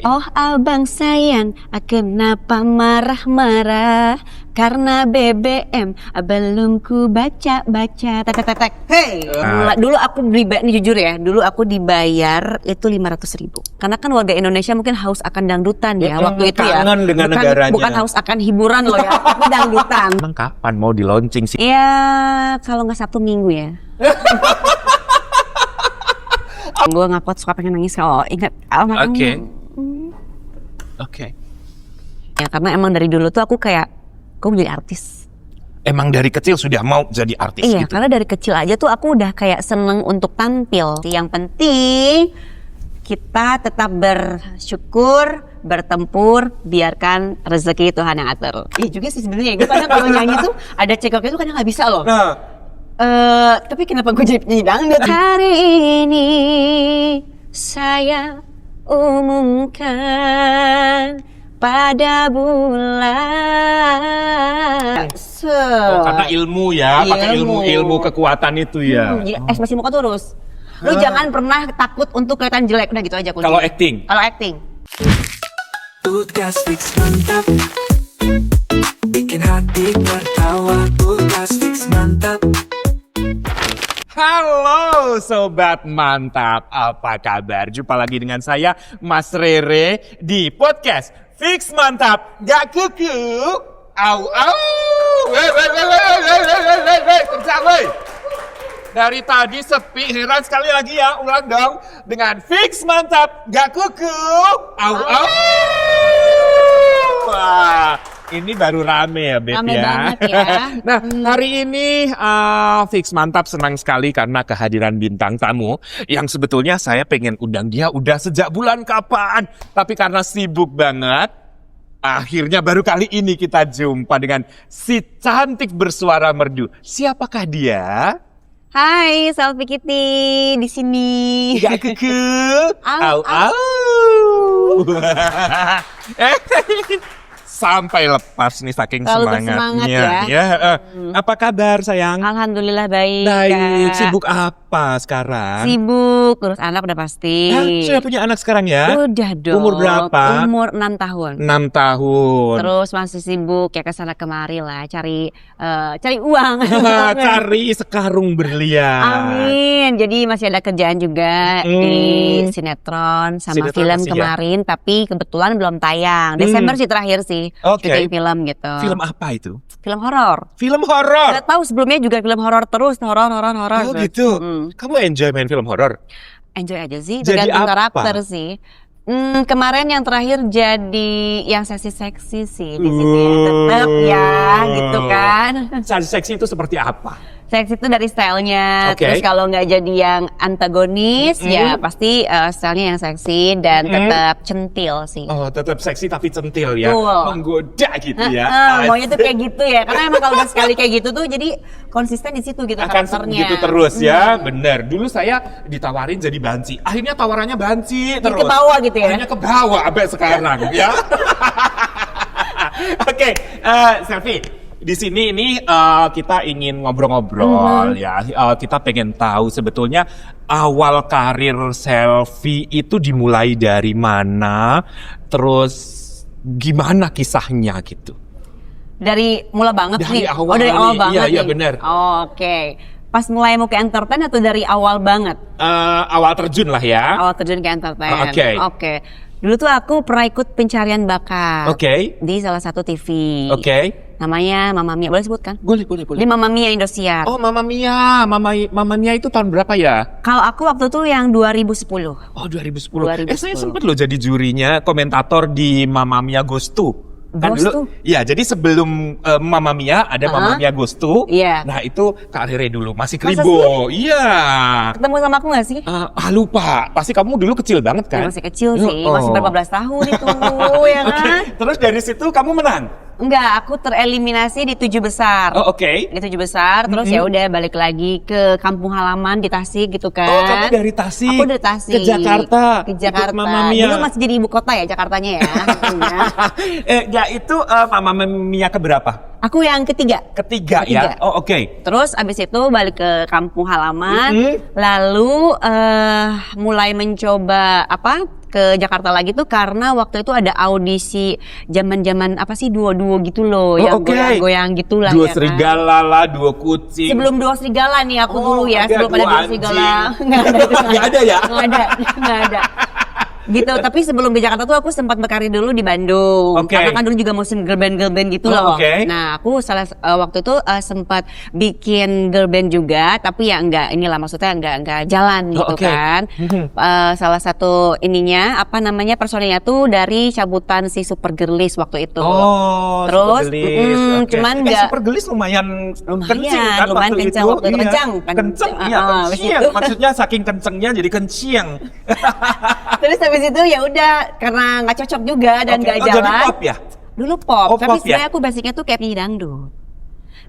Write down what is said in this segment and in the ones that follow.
Oh abang sayang, kenapa marah-marah? Karena BBM belum ku baca-baca. Tek. Hey, dulu aku ini jujur ya, dulu aku dibayar itu 500.000. Karena kan warga Indonesia mungkin haus akan dangdutan ya waktu itu ya. Kangen dengan negaranya. Bukan haus akan hiburan loh ya, tapi dangdutan. Emang kapan mau di launching sih? Ya kalau nggak Sabtu Minggu ya. Gue ngapot suka pengen nangis kalau ingat almarhum. Oke. Ya karena emang dari dulu tuh aku kayak gue mau jadi artis. Emang dari kecil sudah mau jadi artis Iya, gitu? karena dari kecil aja tuh aku udah kayak seneng untuk tampil. Yang penting kita tetap bersyukur, bertempur, biarkan rezeki Tuhan yang atur. Iya juga sih sebenarnya. Gue kadang kalau nyanyi tuh ada cekoknya tuh kadang nggak bisa loh. Nah, tapi kenapa gue jadi penyanyi dangdut? Hari ini saya umumkan pada bulan. karena ilmu ya, pakai ilmu kekuatan itu ya. Ekspresi muka tuh lurus. Lu jangan pernah takut untuk kelihatan jelek, udah gitu aja. Kalau acting? Kalau acting. Tugas fix mantap, bikin hati tertawa. Tugas fix mantap. Halo Sobat Mantap, apa kabar? Jumpa lagi dengan saya Mas Rere di podcast Fix Mantap Gak Kuku. Au au. Kerja woi. Dari tadi sepi, heran sekali lagi ya, ulang dong. Dengan Fix Mantap Gak Kuku. Au au. Wah, ini baru rame ya, Beb Rame ya. banget ya. Nah, hari ini Fix Mantap senang sekali karena kehadiran bintang tamu yang sebetulnya saya pengen undang dia udah sejak bulan kapan. Tapi karena sibuk banget, akhirnya baru kali ini kita jumpa dengan si cantik bersuara merdu. Siapakah dia? Hai, Selfie Kitty di sini. Gak keke. Au, Au au. Sampai lepas nih saking Selalu bersemangat semangatnya. Apa kabar sayang? Alhamdulillah baik. Baik. Kak. Sibuk apa sekarang? Sibuk, urus anak udah pasti. Sudah punya anak sekarang ya? Udah dong. Umur berapa? Umur 6 tahun. 6 tahun. Terus masih sibuk ya kesana kemari lah, cari uang. Cari sekarung berlian. Amin. Jadi masih ada kerjaan juga di sinetron sama Sinetron film masih ya? kemarin, tapi kebetulan belum tayang. Desember sih terakhir sih. Oke. Syuting film gitu. Film apa itu? Film horor. Film horor. Nggak tahu sebelumnya juga film horor terus, horor. Oh gitu. Kamu enjoy main film horor? Enjoy aja sih, Jadi tergantung apa? karakter sih. Kemarin yang terakhir jadi yang seksi-seksi sih di situ ya. Tetep ya gitu kan. Cari seksi itu seperti apa? Seksi itu dari stylenya. Oke. Terus kalau nggak jadi yang antagonis ya pasti stylenya yang seksi dan tetap centil sih. Oh, tetap seksi tapi centil ya. Betul. Menggoda gitu ya. Maunya tuh kayak gitu ya. Karena emang kalau udah sekali kayak gitu tuh jadi konsisten di situ gitu Akan karakternya. gitu terus ya. Bener. Dulu saya ditawarin jadi banci. Akhirnya tawarannya banci terus. Ke bawah gitu ya. Akhirnya ke bawah sampai sekarang ya. Oke, Selfie. Di sini ini kita ingin ngobrol-ngobrol ya. Kita pengen tahu sebetulnya awal karir Selfie itu dimulai dari mana, terus gimana kisahnya gitu. Dari mula banget Dari nih. awal dari awal nih. banget. Iya, nih. bener. Oke. Pas mulai mau ke entertain atau dari awal banget? Awal terjun lah ya. Awal terjun ke entertain. Oke. Oke. Dulu tuh aku pernah ikut pencarian bakat. Oke. Di salah satu TV. Oke. Namanya Mama Mia. Boleh sebutkan? Boleh. Di Mama Mia Indosiar. Oh, Mama Mia. Mama Mia itu tahun berapa ya? Kalau aku waktu itu yang 2010. Oh, 2010. 2010. Saya sempat loh jadi jurinya, komentator di Mamma Mia Goes To. Kan Goes dulu, To? ya jadi sebelum Mamma Mia ada Mamma Mia Goes To. Iya. Nah itu karirnya dulu masih Masa Kribo. Iya. Ketemu sama aku gak sih? Lupa. Pasti kamu dulu kecil banget kan? Ya, masih kecil sih. Oh. Masih berapa belas tahun itu. Ya kan? Terus dari situ kamu menang? Enggak, aku tereliminasi di 7 besar. Oh, oke. Di 7 besar, terus ya udah balik lagi ke kampung halaman di Tasik gitu kan. Oh, kamu dari Tasik? Aku dari Tasik. Ke Jakarta? Ke Jakarta. Ikut Mamma Mia. Dulu masih jadi ibu kota ya Jakartanya ya. Ya itu Mamma Mia keberapa? Aku yang ketiga. Ketiga Ketiga. ya? Oh oke. Terus abis itu balik ke kampung halaman, lalu mulai mencoba ke Jakarta lagi tuh karena waktu itu ada audisi zaman-zaman apa sih duo-duo gitu loh, yang goyang-goyang gitulah. Duo ya kan? serigala lah, duo kucing. Sebelum duo serigala nih aku dulu ya, sebelum ada duo serigala. Nggak ada ya? Nggak ada. Gitu, tapi sebelum di Jakarta tuh aku sempat berkarir dulu di Bandung. Karena kan dulu juga musim girl band gitu loh. Nah, aku waktu itu sempat bikin girl band juga, tapi ya inilah maksudnya enggak jalan gitu kan. Salah satu personilnya tuh dari cabutan si Super Girlies waktu itu. Terus cuman enggak Super Girlies lumayan kencing kan lumayan waktu kencang itu. waktu itu. Kenceng, iya kencing. Maksudnya saking kencengnya jadi kencing. Terus habis itu ya udah karena nggak cocok juga dan nggak jalan. Jadi pop ya? Dulu pop, tapi pop sebenarnya ya? aku basicnya tuh kayak penyanyi dangdut.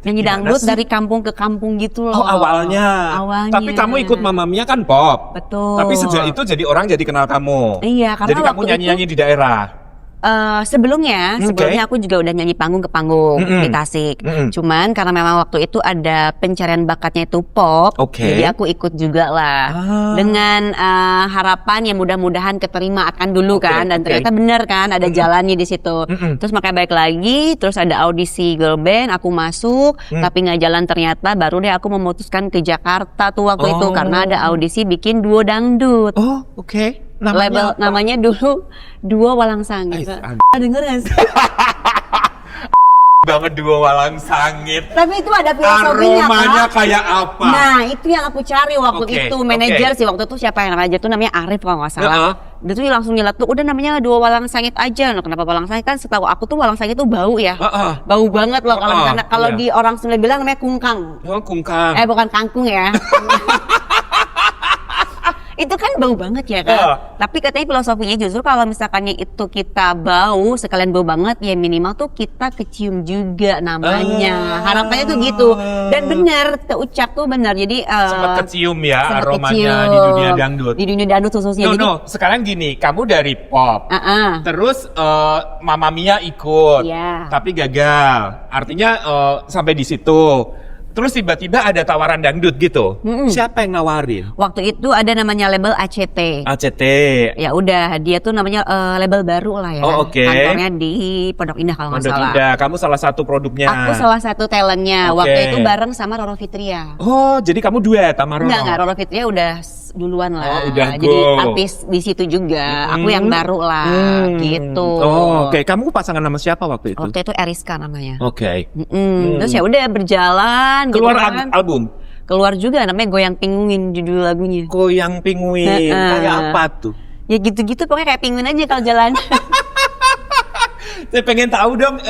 Nyanyi dangdut dari kampung ke kampung gitu loh. Oh awalnya. Tapi kamu ikut Mamma Mia kan pop. Betul. Tapi sejak itu jadi orang jadi kenal kamu. Iya, karena jadi kamu nyanyi-nyanyi di daerah. Sebelumnya aku juga udah nyanyi panggung ke panggung di Tasik. Cuman karena memang waktu itu ada pencarian bakatnya itu pop, jadi aku ikut juga lah. Dengan harapan ya mudah-mudahan keterima akan dulu kan, dan ternyata bener kan ada jalannya di situ. Terus makanya balik lagi, terus ada audisi girl band, aku masuk, tapi nggak jalan ternyata. Baru deh aku memutuskan ke Jakarta tuh waktu itu karena ada audisi bikin duo dangdut. Namanya dulu Duo Walang Sangit. Denger gak sih? Banget Duo Walang Sangit. Tapi itu ada filosofinya aromanya kayak apa? Nah itu yang aku cari waktu itu. Manajer sih waktu itu siapa yang namanya tuh namanya Arif kalau nggak salah. Dia tuh langsung nyelat tuh udah namanya Duo Walang Sangit aja. Nah, kenapa Walang Sangit? Kan setahu aku tuh Walang Sangit tuh bau ya. Bau banget loh kalau di orang Sunda bilang namanya kungkang. Kungkang. Bukan kangkung ya. Itu kan bau banget ya kan. Tapi katanya filosofinya justru kalau misalkan itu kita bau, sekalian bau banget ya minimal tuh kita kecium juga namanya. Harapannya tuh gitu. Dan benar, keucap tuh benar. Jadi sempat kecium ya aromanya di dunia dangdut. Di dunia dangdut khususnya. Sekarang gini, kamu dari pop. Terus Mamma Mia ikut. Tapi gagal. Artinya sampai di situ. Terus tiba-tiba ada tawaran dangdut gitu. Siapa yang nawarin? Waktu itu ada namanya label ACT. ACT. Ya udah, dia tuh namanya label baru lah ya. Kantornya di Pondok Indah kalau nggak salah. Pondok Indah. Kamu salah satu produknya. Aku salah satu talentnya. Waktu itu bareng sama Roro Fitria. Oh, jadi kamu duet sama Roro? Enggak, Roro Fitria udah duluan lah. Udah jadi artis di situ juga. Aku yang baru lah, gitu. Kamu pasangan sama siapa waktu itu? Waktu itu Eriska namanya. Terus ya udah berjalan. Keluar gitu kan. album? Keluar juga namanya Goyang Pinguin judul lagunya. Goyang Pinguin, kayak apa tuh? Ya gitu-gitu pokoknya kayak pinguin aja kalau jalan. Saya pengen tahu dong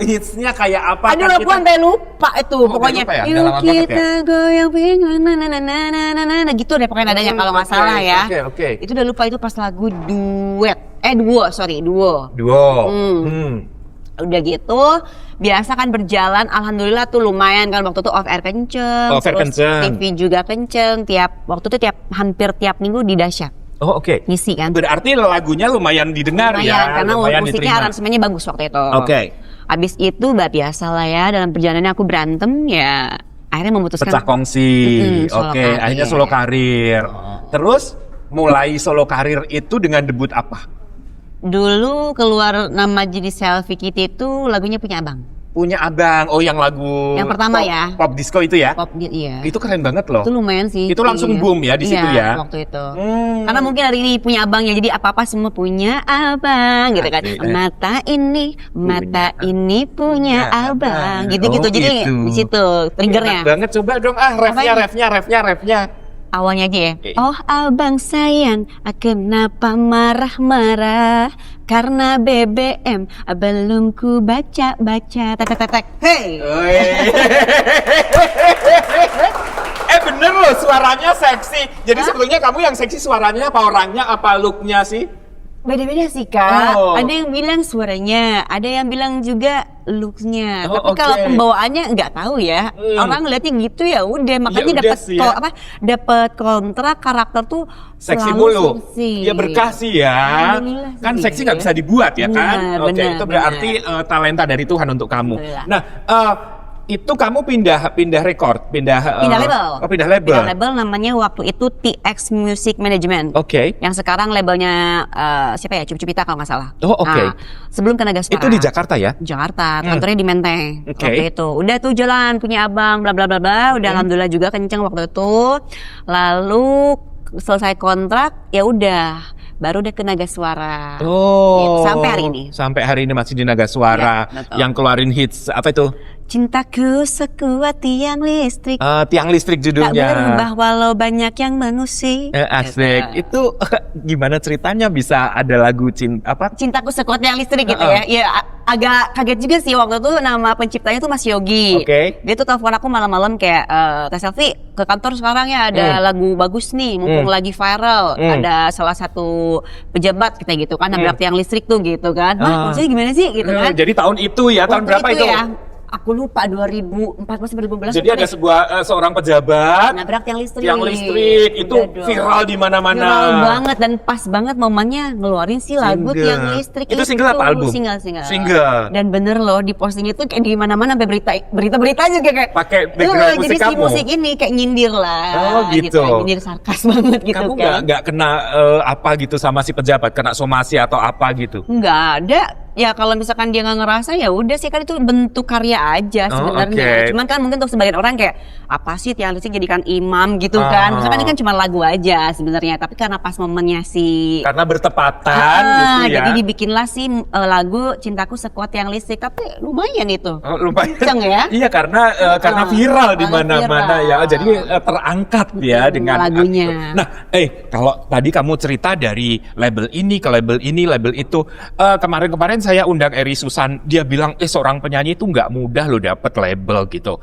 hitsnya kayak apa. Aduh aku sampai lupa itu pokoknya. Yuk kita goyang pinguin na gitu deh pokoknya nadanya kalau nggak salah ya. Itu udah lupa itu pas lagu duo. Udah gitu, biasa kan berjalan, alhamdulillah tuh lumayan kan waktu itu off air kenceng, TV juga kenceng, waktu itu hampir tiap minggu di Dahsyat. Ngisi kan. Berarti lagunya lumayan didengar ya. Karena musiknya aransemennya bagus waktu itu. Abis itu biasa lah ya, dalam perjalanannya aku berantem ya, akhirnya memutuskan pecah kongsi. Akhirnya solo karir. Terus mulai solo karir itu dengan debut apa? Dulu keluar nama jadi Selfie Kitty itu lagunya Punya Abang. Punya Abang, yang lagu yang pertama pop disco itu ya? Pop iya. Itu keren banget loh. Itu lumayan sih. Itu langsung boom ya di situ ya? Waktu itu. Karena mungkin hari ini punya abang ya, jadi apa-apa semua punya abang gitu kan. Mata ini punya abang. Gitu-gitu jadi di situ triggernya. Enak banget, coba dong refnya. Awalnya aja ya. Oh abang sayang, kenapa marah-marah? Karena BBM belum ku baca-baca. Tek. Hey. Bener loh, suaranya seksi. Jadi sebetulnya kamu yang seksi suaranya apa orangnya apa looknya sih? Beda-beda sih Kak. Ada yang bilang suaranya, ada yang bilang juga looks-nya. Oh, Tapi kalau oke. pembawaannya nggak tahu ya. Orang ngeliatnya gitu ya udah, makanya udah dapat sih ya. dapat kontrak karakter tuh Seksi selalu mulu. seksi. Ya berkah sih ya. Alhamdulillah Kan sih. seksi nggak bisa dibuat ya kan? Benar, Oke, benar, itu berarti benar. talenta dari Tuhan untuk kamu. Alhamdulillah. Nah, itu kamu pindah record, pindah label. Oh, pindah label. Pindah label namanya waktu itu TX Music Management. Oke. Yang sekarang labelnya siapa ya? Cup-Cupita kalau nggak salah. Oh, oke. Nah, sebelum ke Nagasmara. Itu di Jakarta ya? Jakarta, kantornya di Menteng. Oke. Waktu itu. Udah tuh jalan punya abang bla bla bla bla, udah alhamdulillah juga kenceng waktu itu. Lalu selesai kontrak ya udah baru deh ke Nagaswara. Oh. Gitu, sampai hari ini. Sampai hari ini masih di Nagaswara. Ya, betul. Yang keluarin hits apa itu? Cintaku sekuat tiang listrik. Tiang listrik Tak judulnya. berubah walau banyak yang mengusik. Asik. Gitu. Itu gimana ceritanya bisa ada lagu Cintaku sekuat tiang listrik gitu ya. Ya agak kaget juga sih waktu itu nama penciptanya tuh Mas Yogi. Oke. Dia tuh telepon aku malam-malam kayak Teh Selfie ke kantor sekarang ya ada lagu bagus nih mumpung lagi viral. Ada salah satu pejabat kita gitu kan nabrak tiang listrik tuh gitu kan. Hah, maksudnya gimana sih gitu kan. Jadi tahun itu ya, tahun Waktu berapa itu? ya, aku lupa 2014 2015. Jadi ada seorang pejabat nabrak tiang listrik. yang listrik itu Udah dong. viral di mana-mana. Viral banget dan pas banget momennya ngeluarin si lagu Single. tiang listrik Itu single apa album? Single. Single. Dan bener loh di posting itu kayak di mana-mana sampai berita juga kayak Pakai background musik jadi si kamu? musik ini kayak nyindir lah. Oh, gitu. Nyindir sarkas banget gitu Kamu kan. nggak kena apa gitu sama si pejabat, kena somasi atau apa gitu? Nggak ada. Ya kalau misalkan dia nggak ngerasa ya udah sih kan itu bentuk karya aja sebenarnya. oke. Cuman kan mungkin untuk sebagian orang kayak apa sih tiang listrik jadikan imam gitu kan. Misalkan ini kan cuma lagu aja sebenarnya. Tapi karena pas momennya si Karena bertepatan gitu ya. jadi dibikinlah sih lagu Cintaku Sekuat Tiang Listrik. Tapi lumayan itu. Oh, lumayan. Kenceng ya. Iya karena viral di karena mana-mana viral. ya. Jadi terangkat ya dengan lagunya. Nah, kalau tadi kamu cerita dari label ini ke label ini, label itu, kemarin saya undang Eri Susan, dia bilang seorang penyanyi itu nggak mudah loh dapet label gitu.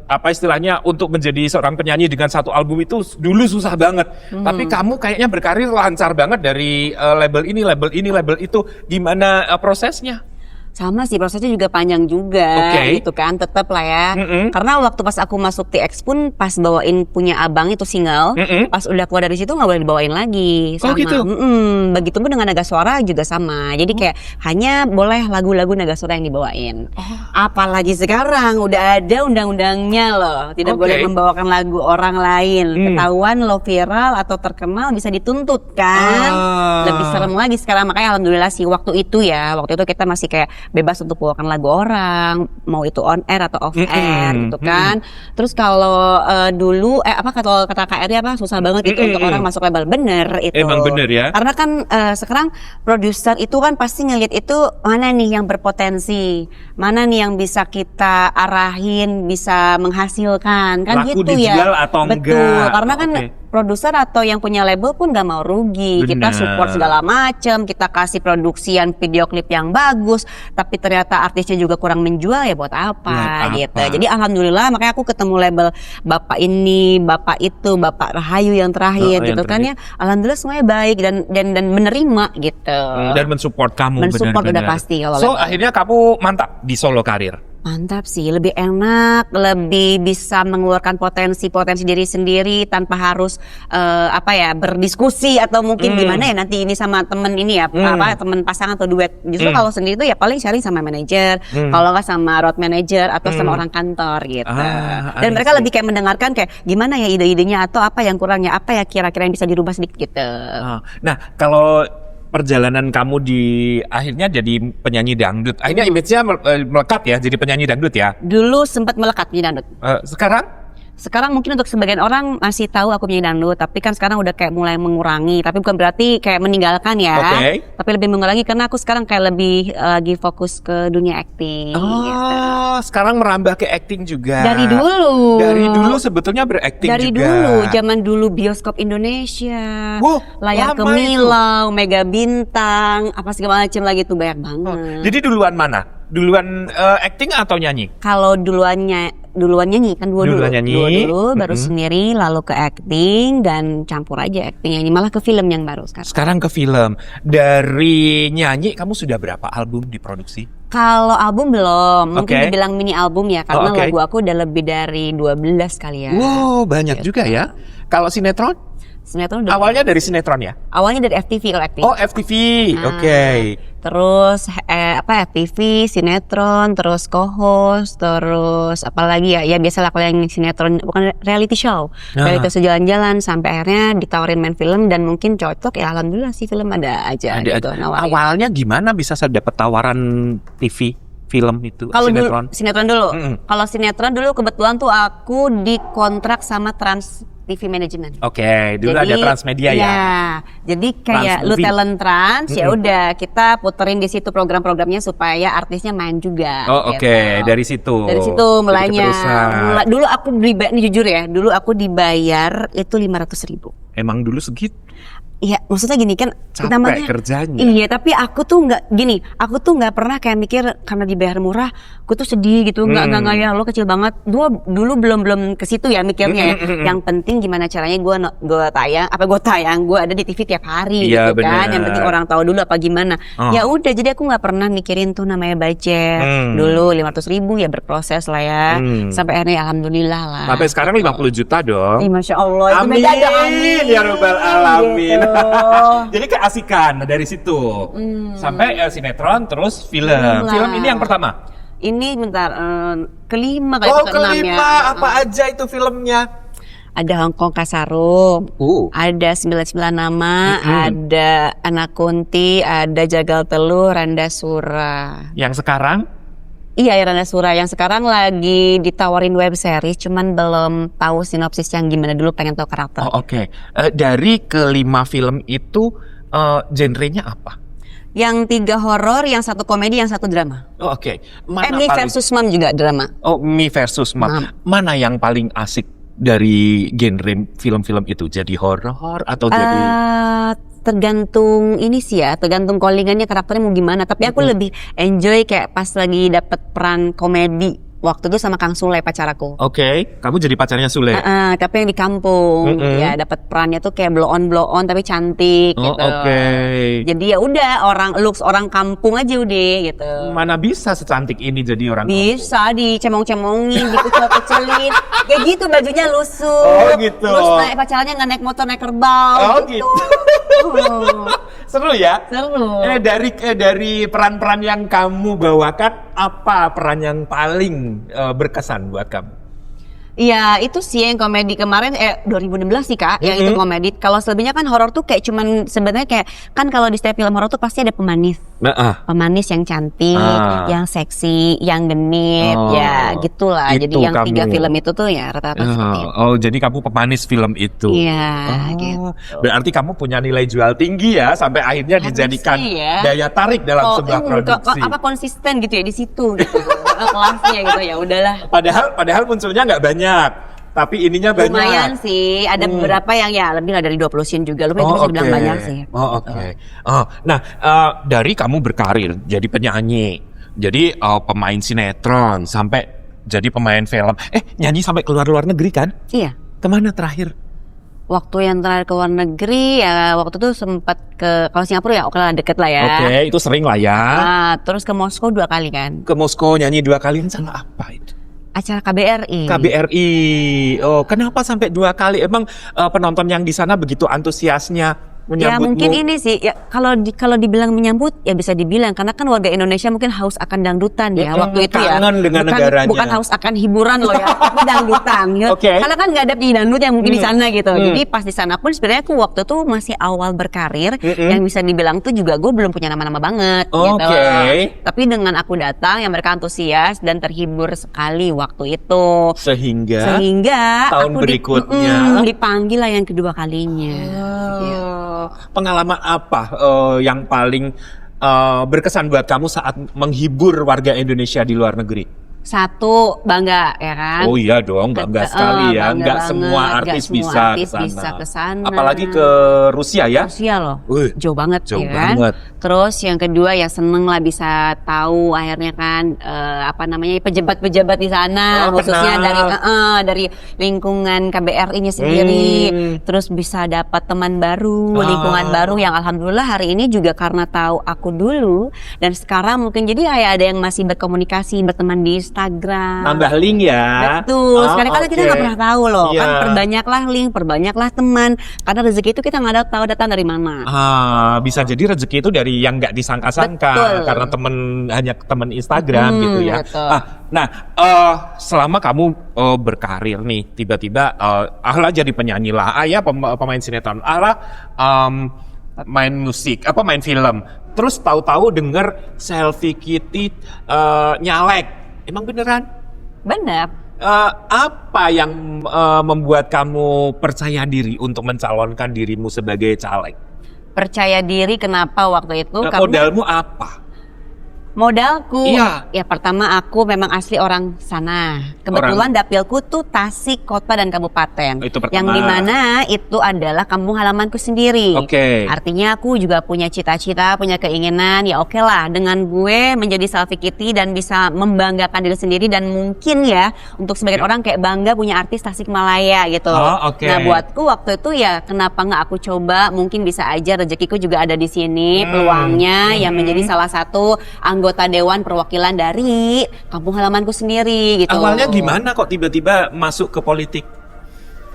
Apa istilahnya untuk menjadi seorang penyanyi dengan satu album itu dulu susah banget. Tapi kamu kayaknya berkarir lancar banget dari label ini, label ini, label itu. Gimana prosesnya? Sama sih prosesnya juga panjang juga Oke. gitu kan, tetap lah ya. Mm-mm. Karena waktu pas aku masuk TX pun pas bawain punya abang itu single, Mm-mm. pas udah keluar dari situ nggak boleh dibawain lagi. Oh, Sama. gitu? Begitupun dengan Nagaswara juga sama. Jadi kayak hanya boleh lagu-lagu Nagaswara yang dibawain. Apalagi sekarang udah ada undang-undangnya loh, tidak Oke. boleh membawakan lagu orang lain. Ketahuan lo viral atau terkenal bisa dituntut kan. Lebih serem lagi sekarang, makanya alhamdulillah sih waktu itu kita masih kayak bebas untuk bawakan lagu orang, mau itu on air atau off air gitu kan. Terus kalau dulu kalau kata Kak Eri susah banget itu untuk orang masuk label, bener itu. Emang bener ya. Karena kan sekarang produser itu kan pasti ngelihat itu mana nih yang berpotensi, mana nih yang bisa kita arahin, bisa menghasilkan kan Laku gitu ya. dijual atau Betul, enggak. karena kan Oke. produser atau yang punya label pun gak mau rugi. Kita Benar. support segala macam, kita kasih produksian video klip yang bagus, tapi ternyata artisnya juga kurang menjual ya buat apa Buat gitu. apa? Jadi alhamdulillah makanya aku ketemu label bapak ini, bapak itu, bapak Rahayu yang terakhir Oh, gitu yang kan ya. Alhamdulillah semuanya baik dan menerima gitu. Dan mensupport kamu Mensupport benar-benar. udah pasti kalau So label. akhirnya kamu mantap di solo karir. Mantap sih, lebih enak, lebih bisa mengeluarkan potensi diri sendiri tanpa harus berdiskusi atau mungkin gimana ya nanti ini sama temen ini ya, temen pasangan atau duet. Justru kalau sendiri tuh ya paling sharing sama manajer, kalau nggak sama road manager atau sama orang kantor gitu. Dan mereka lebih kayak mendengarkan kayak gimana ya ide-idenya atau apa yang kurangnya, apa ya kira-kira yang bisa dirubah sedikit gitu. Nah, kalau perjalanan kamu di akhirnya jadi penyanyi dangdut, akhirnya image-nya melekat ya jadi penyanyi dangdut ya. Dulu sempat melekat di dangdut. Sekarang Mungkin untuk sebagian orang masih tahu aku penyanyi dangdut, tapi kan sekarang udah kayak mulai mengurangi. Tapi bukan berarti kayak meninggalkan ya. Oke. Tapi lebih mengurangi karena aku sekarang kayak lebih lagi fokus ke dunia acting. Gitu. Sekarang merambah ke acting juga. Dari dulu. Dari dulu sebetulnya berakting Dari juga. dulu, zaman dulu bioskop Indonesia, Wow, Layar lama Gemilang, Mega Bintang, apa segala macam lagi tuh banyak banget. Jadi duluan mana? Duluan acting atau nyanyi? Kalau duluan nyanyi kan Duluan nyanyi. dulu baru sendiri lalu ke acting dan campur aja acting nyanyi malah ke film yang baru sekarang. Sekarang ke film. Dari nyanyi kamu sudah berapa album diproduksi? Kalau album belum, mungkin Oke. dibilang mini album ya, karena Oh, oke. lagu aku udah lebih dari 12 kali ya. Wow, banyak juga ya. Kalau sinetron? Sinetron udah. Awalnya dari sinetron ya? Awalnya dari FTV kalau aktif. Oh, FTV. Nah, Oke. Terus FTV, sinetron, terus co-host, terus apalagi ya? Ya biasalah kalau yang sinetron bukan reality show. Reality show jalan-jalan sampai akhirnya ditawarin main film dan mungkin cocok ya, alhamdulillah sih film ada aja gitu nawarin. Awalnya gimana bisa saya dapat tawaran TV, film itu, Kalau sinetron? sinetron dulu. Mm-mm. Kalau sinetron dulu kebetulan tuh aku dikontrak sama Trans TV Management. Oke, dulu ada Transmedia ya. Iya, jadi kayak Trans lu Movie. talent trans, ya udah kita puterin di situ program-programnya supaya artisnya main juga. Oh, gitu. oke, dari situ. Dari situ Jadi mulainya. keterusan. Dulu aku ini jujur ya, dulu aku dibayar itu 500.000. Emang dulu segitu. Iya, maksudnya gini kan, Capek kerjanya. Iya, tapi aku tuh nggak pernah kayak mikir karena dibayar murah, aku tuh sedih gitu, nggak ya lo kecil banget. Dulu belum ke situ ya mikirnya. Ya. Yang penting gimana caranya gue tayang, gue ada di TV tiap hari Iya, gitu kan. bener. Yang penting orang tahu dulu apa gimana. Oh. Ya udah, jadi aku nggak pernah mikirin tuh namanya budget. Dulu 500.000 ya berproses lah ya, sampai akhirnya alhamdulillah lah. Sampai sekarang 50 juta dong. Ih, Masya Allah, itu Amin, beda ada amin. ya Rabbal Alamin. Gitu. Jadi keasikan dari situ. Sampai sinetron terus film. Film lah. Film ini yang pertama. Ini bentar, kelima kali Oh, keenam ya. kelima. Apa aja itu filmnya? Ada Hongkong Kasarung, ada 99 nama, ada Anak Kunti, ada Jagal Teluh, Randa Sura. Yang sekarang? Iya, ya, Randa Sura yang sekarang lagi ditawarin web series, cuman belum tahu sinopsis yang gimana, dulu pengen tahu karakter. Oh, oke. Dari kelima film itu genrenya apa? Yang 3 horor, yang 1 komedi, yang 1 drama. Oh, oke. Mana Me paling- versus Mom juga drama. Oh, Me versus Mom. Mana yang paling asik dari genre film-film itu? Jadi horor atau jadi Tergantung ini sih ya, tergantung callingannya karakternya mau gimana. Tapi aku lebih enjoy kayak pas lagi dapet peran komedi. Waktu itu sama Kang Sule pacar aku. Oke, kamu jadi pacarnya Sule. Tapi yang di kampung, ya dapat perannya tuh kayak blow on tapi cantik Oh, gitu. oke. Jadi ya udah looks orang kampung aja udah gitu. Mana bisa secantik ini jadi orang Bisa dicemong-cemongin, dikucel-kucelin. Kayak gitu bajunya lusuh. Oh, gitu. Terus naik pacarannya nggak naik motor, naik kerbau Oh, gitu. Seru ya? Seru. Dari peran-peran yang kamu bawakan, apa peran yang paling berkesan buat kamu? Iya, itu sih yang komedi kemarin 2016 sih Kak, yang itu komedi. Kalau selebihnya kan horor tuh kayak cuman sebenarnya kayak kan kalau di setiap film horor tuh pasti ada pemanis. Pemanis yang cantik, yang seksi, yang genit, ya gitulah. Itu Jadi yang 3 kamu. film itu tuh ya rata-rata seperti itu. Oh, jadi kamu pemanis film itu. Iya, Oh, gitu. berarti kamu punya nilai jual tinggi ya sampai akhirnya Harus dijadikan sih ya. daya tarik dalam sebuah produksi. Apa konsisten gitu ya di situ gitu. Kelasnya gitu ya udahlah. Padahal munculnya nggak banyak, tapi ininya banyak. Lumayan sih, ada beberapa yang ya lebih lah dari 20 scene juga. Lumayan bisa dibilang banyak sih. Oh, oke. Nah, dari kamu berkarir jadi penyanyi, jadi pemain sinetron sampai jadi pemain film. Nyanyi sampai keluar negeri kan? Iya. Kemana terakhir? Waktu yang terakhir ke luar negeri ya waktu itu sempat kalau Singapura ya oke lah deket lah ya. Oke, itu sering lah ya. Terus ke Moskow 2 kali kan. Ke Moskow nyanyi 2 kali, sama apa itu? Acara KBRI. KBRI. Oh, kenapa sampai 2 kali? Emang penonton yang di sana begitu antusiasnya Ya menyambutmu? mungkin ini sih ya kalau dibilang menyambut ya bisa dibilang karena kan warga Indonesia mungkin haus akan dangdutan ya waktu itu ya. Kangen dengan negaranya. Bukan haus akan hiburan loh ya, tapi dangdutan. Ya. Oke. Karena kan nggak ada dangdut yang mungkin di sana gitu. Jadi pas di sana pun sebenarnya aku waktu itu masih awal berkarir yang bisa dibilang tuh juga gue belum punya nama-nama banget gitu. Tapi dengan aku datang yang mereka antusias dan terhibur sekali waktu itu. Sehingga tahun aku berikutnya dipanggil lah yang kedua kalinya. Gitu. Pengalaman apa yang paling berkesan buat kamu saat menghibur warga Indonesia di luar negeri? Satu, bangga ya kan. Oh iya dong, bangga sekali ya. Bangga Nggak banget, semua nggak artis semua bisa artis ke bisa sana. ke sana. Apalagi ke Rusia ya. Rusia loh, Wih, jauh banget jauh ya kan. banget. Terus yang kedua ya seneng lah bisa tahu akhirnya kan apa namanya pejabat-pejabat di sana, Oh, khususnya kenal. dari lingkungan KBRI-nya sendiri. Terus bisa dapat teman baru, lingkungan baru yang alhamdulillah hari ini juga karena tahu aku dulu dan sekarang mungkin jadi kayak ada yang masih berkomunikasi, berteman di Instagram. Nambah link ya. Betul, sekali-kali kita nggak pernah tahu loh. Iya. Kan perbanyaklah link, perbanyaklah teman. Karena rezeki itu kita nggak tahu datang dari mana. Bisa jadi rezeki itu dari yang nggak disangka-sangka Betul. karena hanya teman Instagram gitu ya. Betul. Nah, selama kamu berkarir nih, tiba-tiba Ahla jadi penyanyi lah, Ayah pemain sinetron, Ahla main musik, main film. Terus tahu-tahu denger Selfie Kitty nyalek. Emang beneran? Benar. Apa yang membuat kamu percaya diri untuk mencalonkan dirimu sebagai caleg? Percaya diri kenapa waktu itu? Karena Modalmu apa? modalku, Iya. ya pertama aku memang asli orang sana. Kebetulan dapilku tuh Tasik kota dan kabupaten. Itu pertama. Yang dimana itu adalah kampung halamanku sendiri. Oke. Artinya aku juga punya cita-cita, punya keinginan. Ya oke lah, dengan gue menjadi Selfie Kitty dan bisa membanggakan diri sendiri dan mungkin ya untuk sebagian orang kayak bangga punya artis Tasikmalaya gitu. Oh, oke. Nah buatku waktu itu ya kenapa nggak aku coba? Mungkin bisa aja rezekiku juga ada di sini, peluangnya yang menjadi salah satu anggota dewan perwakilan dari kampung halamanku sendiri gitu. Awalnya gimana kok tiba-tiba masuk ke politik?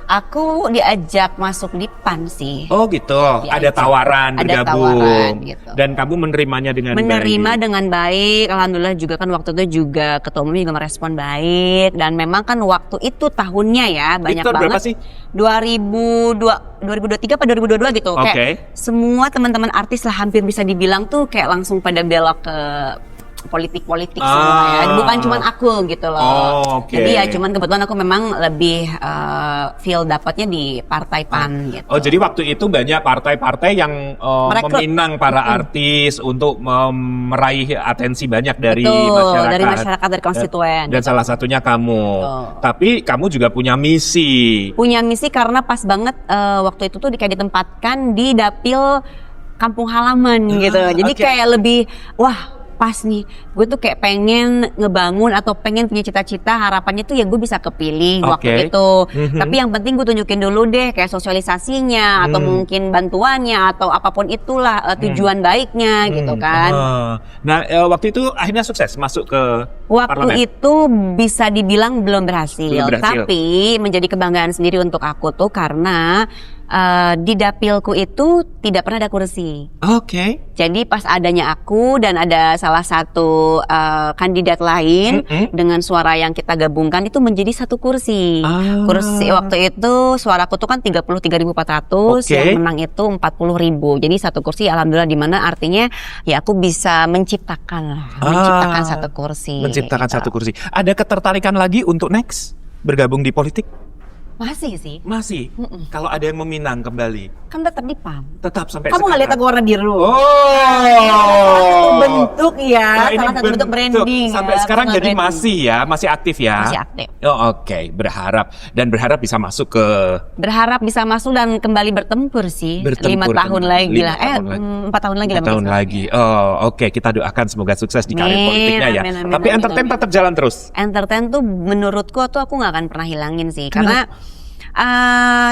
Aku diajak masuk di PAN sih. Oh gitu, Diajak. ada tawaran Ada bergabung. tawaran, gitu. Dan kamu menerimanya dengan Menerima baik. dengan baik, alhamdulillah juga kan waktu itu juga ketua umum juga merespon baik dan memang kan waktu itu tahunnya ya banyak Itu berapa banget. sih? 2023 apa 2022 gitu. Oke. Kayak semua teman-teman artis lah hampir bisa dibilang tuh kayak langsung pada belok ke politik-politik semua ya. Bukan cuman aku gitu loh. Oh, oke. Jadi ya cuman kebetulan aku memang lebih feel dapatnya di partai PAN gitu. Oh jadi waktu itu banyak partai-partai yang Merekrut. meminang para artis untuk meraih atensi banyak dari Betul, masyarakat. dari masyarakat, dari konstituen. Dan salah satunya kamu. Betul. Tapi kamu juga punya misi. Punya misi karena pas banget waktu itu tuh kayak ditempatkan di dapil kampung halaman gitu. Jadi oke. kayak lebih wah pas nih, gue tuh kayak pengen ngebangun atau pengen punya cita-cita harapannya tuh ya gue bisa kepilih waktu itu. Tapi yang penting gue tunjukin dulu deh kayak sosialisasinya atau mungkin bantuannya atau apapun itulah tujuan baiknya gitu kan. Nah waktu itu akhirnya sukses masuk ke Waktu parlemen. itu bisa dibilang belum berhasil, Belum berhasil. tapi menjadi kebanggaan sendiri untuk aku tuh karena di dapilku itu tidak pernah ada kursi. Oke. Jadi pas adanya aku dan ada salah satu kandidat lain dengan suara yang kita gabungkan itu menjadi satu kursi. Kursi waktu itu suaraku tuh kan 33.400, Oke. yang menang itu 40.000. Jadi satu kursi alhamdulillah, di mana artinya ya aku bisa menciptakan satu kursi. Menciptakan gitu. satu kursi. Ada ketertarikan lagi untuk next bergabung di politik? Masih sih. Masih. Kalau ada yang meminang kembali, Kan tetap di PAN. tetap sampai Kamu nggak lihat aku warna biru? Oh. Bentuk ya, Nah, ini salah satu bentuk branding. Sampai ya, sekarang personal jadi branding. masih ya, masih aktif ya. Masih aktif. Oh, oke, berharap bisa masuk ke Berharap bisa masuk dan kembali bertempur sih. Bertempur 5 tahun kembali. lagi 5 lah. tahun lagi. 4 tahun lagi lah. 4 tahun besok. lagi. Oh, oke, kita doakan semoga sukses di karir Amin, politiknya ya. amin, amin, Tapi amin, entertain amin. tetap jalan terus. Entertain tuh menurutku tuh aku nggak akan pernah hilangin sih. Karena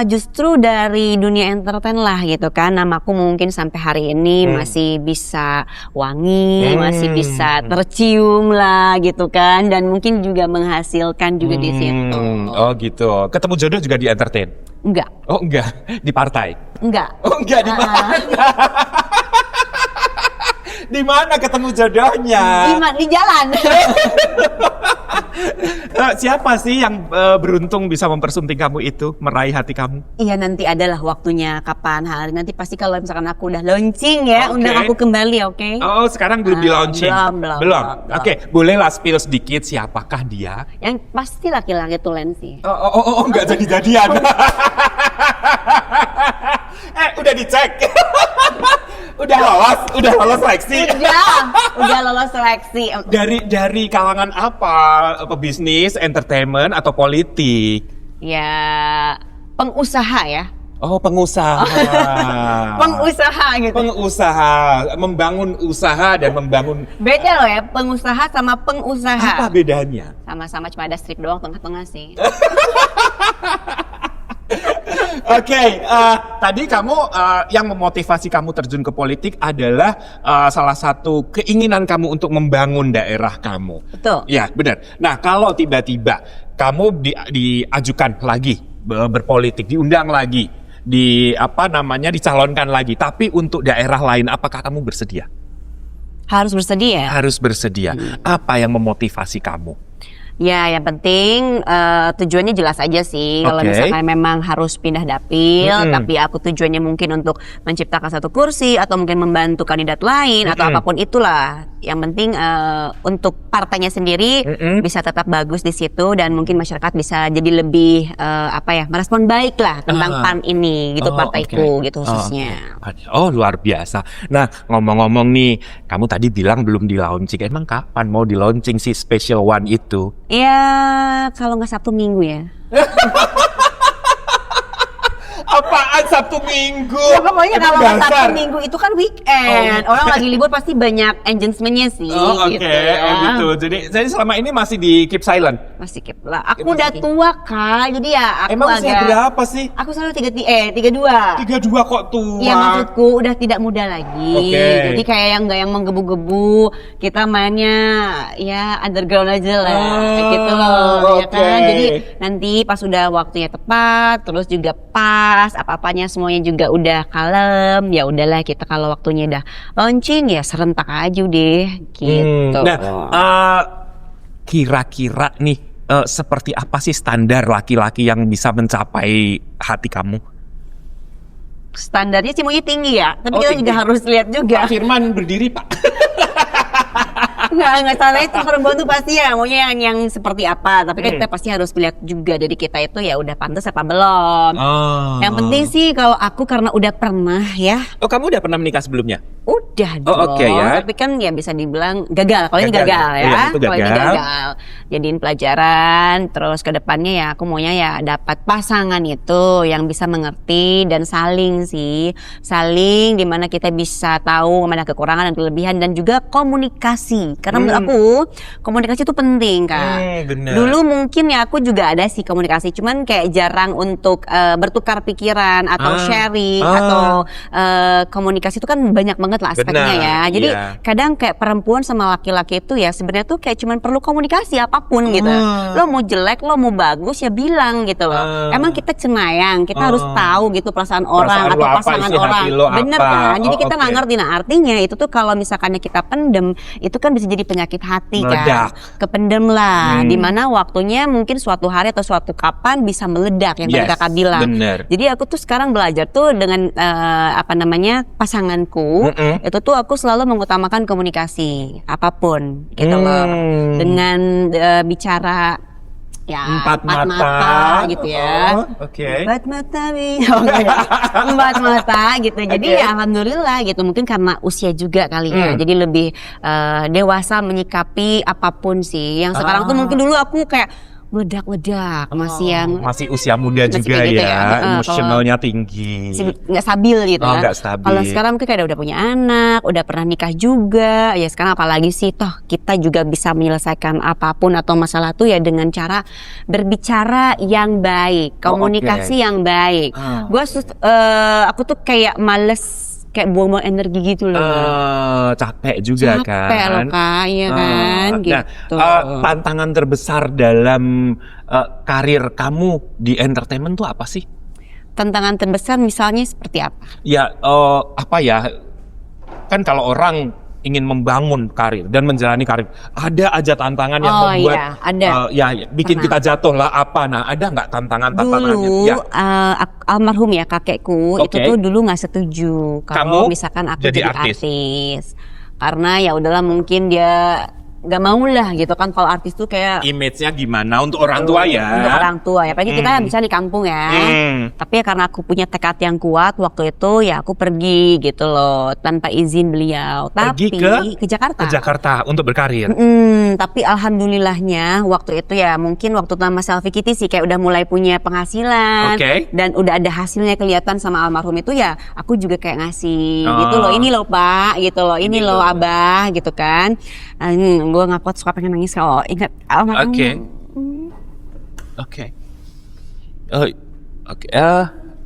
justru dari dunia entertain lah gitu kan, namaku mungkin sampai hari ini masih bisa wangi, masih bisa tercium lah gitu kan, dan mungkin juga menghasilkan juga di situ. Oh gitu. Ketemu jodoh juga di entertain? Enggak, Oh enggak, di partai? enggak. Oh enggak, di mana? Di mana ketemu jodohnya? Di jalan. Siapa sih yang beruntung bisa mempersunting kamu itu, meraih hati kamu? Iya, nanti adalah waktunya kapan hari. Nanti pasti kalau misalkan aku udah launching ya, Oke. undang aku kembali, oke? Oh, sekarang belum di launching? belum. Oke, bolehlah spill sedikit siapakah dia? Yang pasti laki-laki tulen sih. Oh, enggak jadi-jadian. Udah dicek. Udah lolos seleksi. Udah lolos seleksi. Dari kalangan apa? Pebisnis, entertainment atau politik? Ya, pengusaha ya. Oh, pengusaha. Pengusaha gitu. Pengusaha, membangun usaha dan membangun. Beda loh ya, pengusaha sama pengusaha. Apa bedanya? Sama-sama cuma ada strip doang tengah-tengah sih. Oke, tadi kamu yang memotivasi kamu terjun ke politik adalah salah satu keinginan kamu untuk membangun daerah kamu. Betul. Ya, benar. Nah, kalau tiba-tiba kamu diajukan lagi berpolitik, diundang lagi, dicalonkan lagi, tapi untuk daerah lain, apakah kamu bersedia? Harus bersedia. Harus bersedia. Apa yang memotivasi kamu? Ya, yang penting tujuannya jelas aja sih. Kalau Oke. misalkan memang harus pindah dapil, tapi aku tujuannya mungkin untuk menciptakan satu kursi atau mungkin membantu kandidat lain atau apapun itulah. Yang penting untuk partainya sendiri bisa tetap bagus di situ dan mungkin masyarakat bisa jadi lebih merespon baik lah tentang PAN ini gitu, partaiku gitu khususnya. Oh, luar biasa. Nah, ngomong-ngomong nih, kamu tadi bilang belum di launching. Emang kapan mau di launching si Special One itu? Ya, kalau nggak Sabtu Minggu ya. Apaan Sabtu Minggu? Ya, pokoknya kalau nggak dasar. Sabtu Minggu itu kan weekend. Orang lagi libur pasti banyak engagementnya sih. Oh, oke. Gitu ya. Gitu. Jadi selama ini masih di keep silent. Masih keep lah. Aku udah tua Kak, jadi ya aku Emang usia agak. berapa sih? Aku selalu 32. 32 kok tua. Iya, maksudku udah tidak muda lagi. Oke. Jadi kayak yang nggak yang menggebu-gebu. Kita mainnya ya underground aja lah, kayak gitu loh, ya oke. kan. Jadi nanti pas udah waktunya tepat, terus juga pas, apa-apanya semuanya juga udah kalem. Ya udahlah, kita kalau waktunya udah launching ya serentak aja deh, gitu. Nah, kira-kira nih seperti apa sih standar laki-laki yang bisa mencapai hati kamu? Standarnya sih maunya tinggi ya, tapi Oh, kita tinggi. juga harus lihat juga. Pak Firman berdiri, Pak. Nggak salah itu perempuan tuh pasti ya maunya yang seperti apa, tapi kan kita pasti harus lihat juga dari kita itu ya udah pantas apa belum. Yang penting sih kalau aku karena udah pernah ya, Oh, kamu udah pernah menikah sebelumnya? udah Oh, dong. oke ya. Tapi kan ya bisa dibilang gagal. Kalau ini Gagal. gagal ya. Iya, itu Kalau ini gagal. gagal. Jadiin pelajaran. Terus ke depannya ya aku maunya ya dapat pasangan itu yang bisa mengerti dan saling sih. Saling dimana kita bisa tahu mana kekurangan dan kelebihan dan juga komunikasi. Karena menurut aku komunikasi itu penting Kak. Bener. Dulu mungkin ya aku juga ada sih komunikasi. Cuman kayak jarang untuk bertukar pikiran atau sharing atau komunikasi itu kan banyak banget lah aspeknya Benar, ya. Jadi iya. kadang kayak perempuan sama laki-laki itu ya sebenarnya tuh kayak cuman perlu komunikasi apapun gitu. Lo mau jelek, lo mau bagus ya bilang gitu loh. Emang kita cenayang, kita harus tahu gitu perasaan orang Perasaan atau lo apa, pasangan isi hati orang. lo Bener apa. kan? Jadi Oh, kita nggak oke. ngerti. Nah artinya itu tuh kalau misalkannya kita pendem, itu kan bisa jadi penyakit hati Meledak. kan. Kependem lah. Dimana waktunya mungkin suatu hari atau suatu kapan bisa meledak yang tadi Yes, kakak bilang. bener. Jadi aku tuh sekarang belajar tuh dengan pasanganku itu tuh aku selalu mengutamakan komunikasi apapun gitu loh. Dengan bicara ya Empat mata gitu ya. Oke. Empat mata empat mata gitu. Jadi ya alhamdulillah gitu. Mungkin karena usia juga kali ya. Jadi lebih dewasa menyikapi apapun sih. Yang sekarang tuh mungkin dulu aku kayak meledak-ledak Masih usia muda Masih juga kayak gitu ya, ya. emosionalnya tinggi. nggak stabil gitu Oh, kan. nggak stabil. Kalau sekarang mungkin kayak udah punya anak, udah pernah nikah juga. Ya sekarang apalagi sih toh kita juga bisa menyelesaikan apapun atau masalah tuh ya dengan cara berbicara yang baik, komunikasi yang baik. Aku tuh kayak males kayak buang-buang energi gitu loh. Capek juga kan. Capek loh Kak, iya kan gitu. Nah, tantangan terbesar dalam karir kamu di entertainment tuh apa sih? Tantangan terbesar misalnya seperti apa? Ya, apa ya? Kan kalau orang ingin membangun karir dan menjalani karir, ada aja tantangan yang membuat iya, ada. bikin kita jatuh lah apa. Nah, ada nggak tantangannya? Dulu Ya. almarhum ya kakekku itu Oke. tuh dulu nggak setuju kalau Kamu misalkan aku jadi jadi artis? artis. Karena ya udahlah mungkin dia nggak mau lah gitu kan kalau artis tuh kayak Image-nya gimana untuk orang tua ya? untuk orang tua ya. Apalagi kita bisa di kampung ya. Tapi ya karena aku punya tekad yang kuat waktu itu ya aku pergi gitu loh tanpa izin beliau. Pergi Tapi ke Jakarta. Ke Jakarta untuk berkarir. Tapi alhamdulillahnya waktu itu ya mungkin waktu nama Selfie Kitty sih kayak udah mulai punya penghasilan dan udah ada hasilnya kelihatan sama almarhum itu ya aku juga kayak ngasih gitu loh, ini loh Pak gitu loh, ini loh Abah gitu kan. Gue nggak kuat suka pengen nangis kalau ingat almarhum. Oke.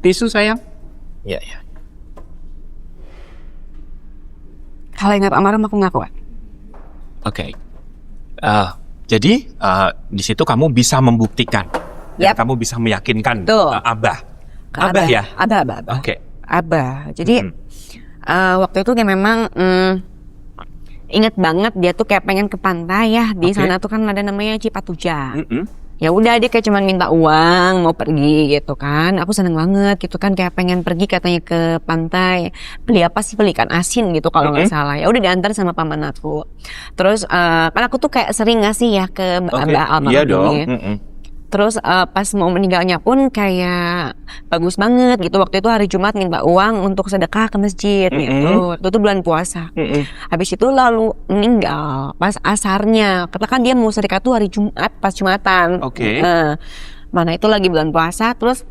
Tisu sayang. Ya. Kalau ingat almarhum aku nggak kuat. Oke. Jadi di situ kamu bisa membuktikan, dan kamu bisa meyakinkan Abah. Abah ya. Abah. Oke. Abah. Jadi waktu itu kayak memang inget banget dia tuh kayak pengen ke pantai ya di sana tuh kan ada namanya Cipatuja. Ya udah dia kayak cuman minta uang mau pergi gitu kan. Aku seneng banget gitu kan kayak pengen pergi katanya ke pantai. Beli apa sih, beli ikan asin gitu kalau nggak salah. Ya udah diantar sama paman aku. Terus kan aku tuh kayak sering ngasih ya ke Abah almarhum. Iya dong. Terus pas mau meninggalnya pun kayak bagus banget gitu. Waktu itu hari Jumat minta uang untuk sedekah ke masjid gitu. Itu bulan puasa. Habis itu lalu meninggal pas asarnya. Katakan dia mau sedekah tuh hari Jumat pas Jumatan. Mana itu lagi bulan puasa. Terus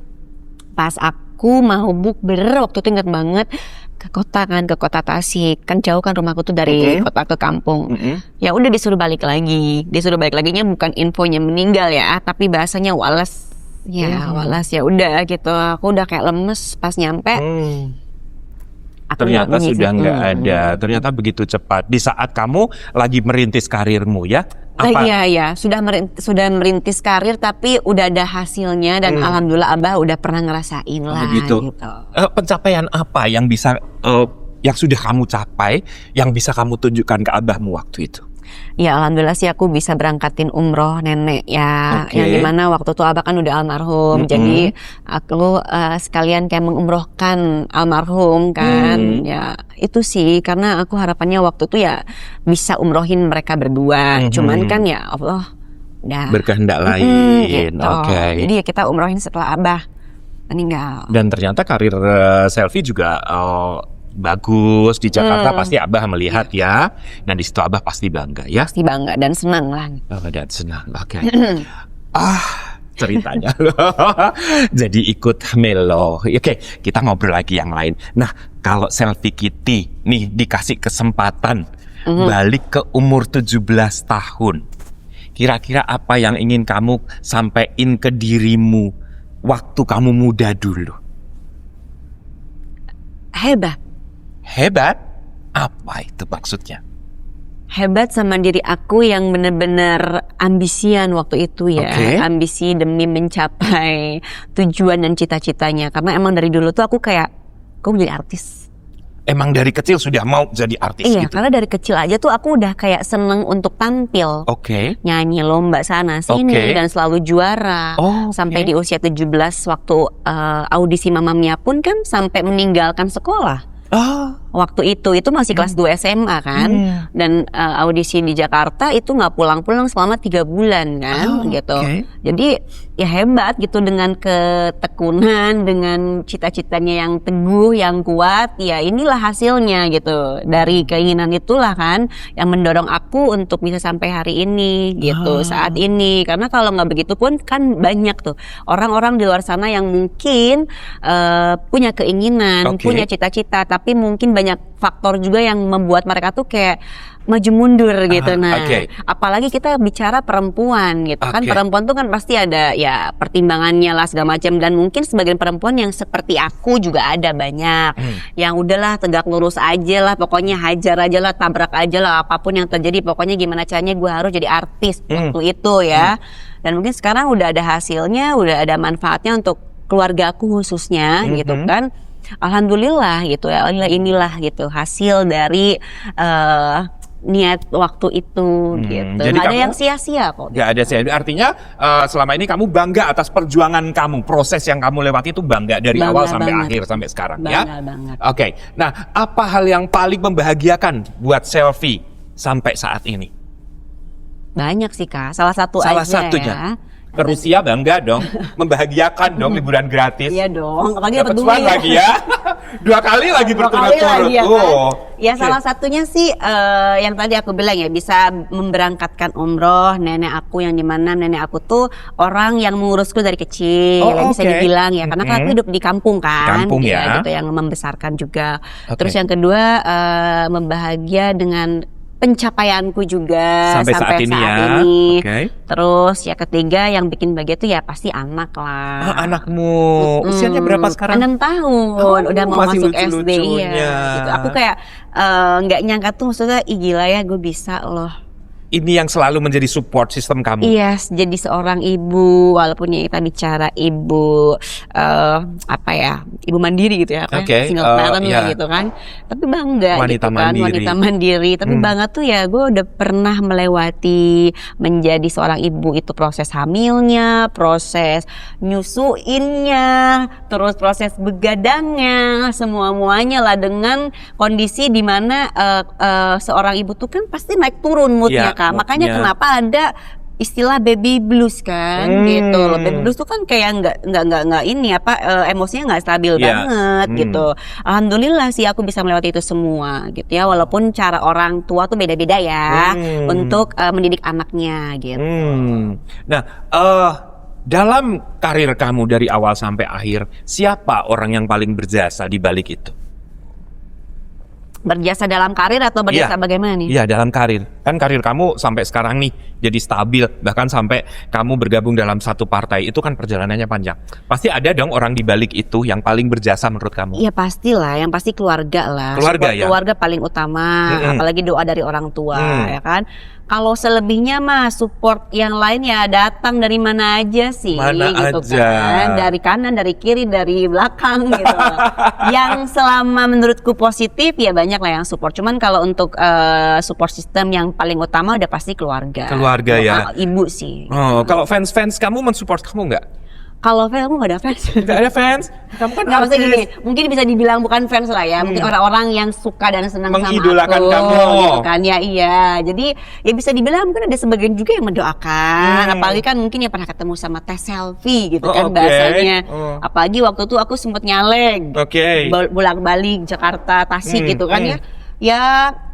pas aku mau bukber waktu itu ingat banget ke kota Tasik kan jauh kan rumahku tuh dari kota ke kampung. Ya udah disuruh balik laginya bukan infonya meninggal ya tapi bahasanya walas ya udah gitu. Aku udah kayak lemes pas nyampe. Ternyata sudah nggak ada. Ternyata begitu cepat di saat kamu lagi merintis karirmu ya. Iya, sudah merintis karir tapi udah ada hasilnya dan alhamdulillah Abah udah pernah ngerasain lah gitu. Pencapaian apa yang bisa yang sudah kamu capai yang bisa kamu tunjukkan ke Abahmu waktu itu? Ya alhamdulillah sih aku bisa berangkatin umroh nenek ya, yang dimana waktu itu Abah kan udah almarhum, jadi aku sekalian kayak mengumrohkan almarhum kan, ya itu sih karena aku harapannya waktu itu ya bisa umrohin mereka berdua, cuman kan ya Allah udah berkehendak lain, gitu. Jadi ya kita umrohin setelah Abah meninggal. Dan ternyata karir Selfie juga bagus di Jakarta, pasti Abah melihat ya, dan di situ Abah pasti bangga ya. Pasti bangga dan senang lah. Dan senang, oke. Ceritanya jadi ikut melo. Oke, kita ngobrol lagi yang lain. Nah, kalau Selfie Kitty nih dikasih kesempatan balik ke umur 17 tahun, kira-kira apa yang ingin kamu sampaikan ke dirimu waktu kamu muda dulu? Hebat? Apa itu maksudnya? Hebat sama diri aku yang benar-benar ambisian waktu itu ya. Ambisi demi mencapai tujuan dan cita-citanya. Karena emang dari dulu tuh aku kayak, aku mau jadi artis. Emang dari kecil sudah mau jadi artis gitu? Iya, gitu? karena dari kecil aja tuh aku udah kayak seneng untuk tampil. Nyanyi lomba sana sini dan selalu juara. Sampai di usia 17 waktu audisi Mamma Mia pun kan sampai meninggalkan sekolah. Waktu itu masih kelas 2 SMA kan, dan audisi di Jakarta itu nggak pulang-pulang selama 3 bulan kan, gitu. Jadi ya hebat gitu dengan ketekunan, dengan cita-citanya yang teguh, yang kuat. Ya inilah hasilnya gitu. Dari keinginan itulah kan yang mendorong aku untuk bisa sampai hari ini gitu, saat ini. Karena kalau nggak begitu pun kan banyak tuh orang-orang di luar sana yang mungkin punya keinginan, punya cita-cita, tapi mungkin banyak faktor juga yang membuat mereka tuh kayak maju mundur gitu. Apalagi kita bicara perempuan gitu kan, perempuan tuh kan pasti ada ya pertimbangannya lah segala macam, dan mungkin sebagian perempuan yang seperti aku juga ada banyak yang udahlah tegak lurus aja lah, pokoknya hajar aja lah, tabrak aja lah apapun yang terjadi, pokoknya gimana caranya gue harus jadi artis waktu itu ya. Dan mungkin sekarang udah ada hasilnya, udah ada manfaatnya untuk keluarga aku khususnya gitu kan. Alhamdulillah gitu ya, inilah gitu hasil dari niat waktu itu gitu. Jadi nggak ada yang sia-sia kok. Nggak ada sia-sia. Artinya selama ini kamu bangga atas perjuangan kamu, proses yang kamu lewati itu bangga dari awal sampai akhir sampai sekarang ya. Oke. Nah, apa hal yang paling membahagiakan buat Selfie sampai saat ini? Banyak sih Kak, salah satu Salah aja satunya. ya. Ke Rusia bangga dong, membahagiakan dong liburan gratis. Iya dong, apalagi dapat Dapat duit. cuan lagi ya. 2 kali lagi Dua kali berturut-turut. lagi ya kan? Oh. Ya Oke. salah satunya sih yang tadi aku bilang ya, bisa memberangkatkan umroh nenek aku, yang dimana nenek aku tuh orang yang mengurusku dari kecil, Oh, bisa oke. dibilang ya, karena kan aku hidup di kampung kan, Kampung ya. gitu, yang membesarkan juga. Oke. Terus yang kedua membahagia dengan pencapaianku juga Sampai saat ini ya. ini. Oke. Terus ya ketiga yang bikin bahagia tuh ya pasti anak lah. Ah, anakmu usianya berapa sekarang? 6 tahun, udah mau masih masuk SD lucu-lucunya. iya. Gitu. Aku kayak nggak nyangka tuh, maksudnya ih gila ya gue bisa loh. Ini yang selalu menjadi support system kamu. Iya, jadi seorang ibu, walaupun ya kita bicara ibu apa ya, ibu mandiri gitu ya, Oke, single parent iya. gitu kan. Tapi bangga Wanita gitu kan, mandiri. wanita mandiri. Tapi bangga tuh ya, gue udah pernah melewati menjadi seorang ibu, itu proses hamilnya, proses nyusuinnya, terus proses begadangnya, muanya lah, dengan kondisi dimana seorang ibu tuh kan pasti naik turun moodnya Iya, Kak. Makanya moodnya. kenapa ada istilah baby blues kan, gitu loh. Baby blues tuh kan kayak nggak ini apa, emosinya nggak stabil Iya. banget gitu. Alhamdulillah sih aku bisa melewati itu semua gitu ya, walaupun cara orang tua tuh beda-beda ya untuk mendidik anaknya gitu. Nah, dalam karir kamu dari awal sampai akhir, siapa orang yang paling berjasa di balik itu? Berjasa dalam karir atau berjasa Iya. bagaimana nih? Iya, dalam karir. Kan karir kamu sampai sekarang nih jadi stabil, bahkan sampai kamu bergabung dalam satu partai, itu kan perjalanannya panjang. Pasti ada dong orang di balik itu yang paling berjasa menurut kamu. Iya pastilah, yang pasti keluarga lah. Keluarga Support ya? keluarga paling utama, apalagi doa dari orang tua ya kan. Kalau selebihnya mah support yang lain ya datang dari mana aja sih, Mana gitu aja. kan. Dari kanan, dari kiri, dari belakang gitu. Yang selama menurutku positif ya banyak lah yang support. Cuman kalau untuk support system yang paling utama udah pasti keluarga. Keluarga ya. Ibu sih. Oh, kalau fans-fans kamu mensupport kamu nggak? Kalau fans, aku gak ada fans. Nggak ada fans? Kamu kan Nggak, maksudnya artis. gini, mungkin bisa dibilang bukan fans lah ya, mungkin orang-orang yang suka dan senang sama Mengidolakan aku kamu. gitu kan ya. Iya, jadi ya bisa dibilang mungkin ada sebagian juga yang mendoakan, apalagi kan mungkin ya pernah ketemu sama Teh Selfie gitu Oh, kan oke. bahasanya. Oh. Apalagi waktu itu aku sempet nyaleg Oke. bolak-balik Jakarta Tasik gitu kan ya. Ya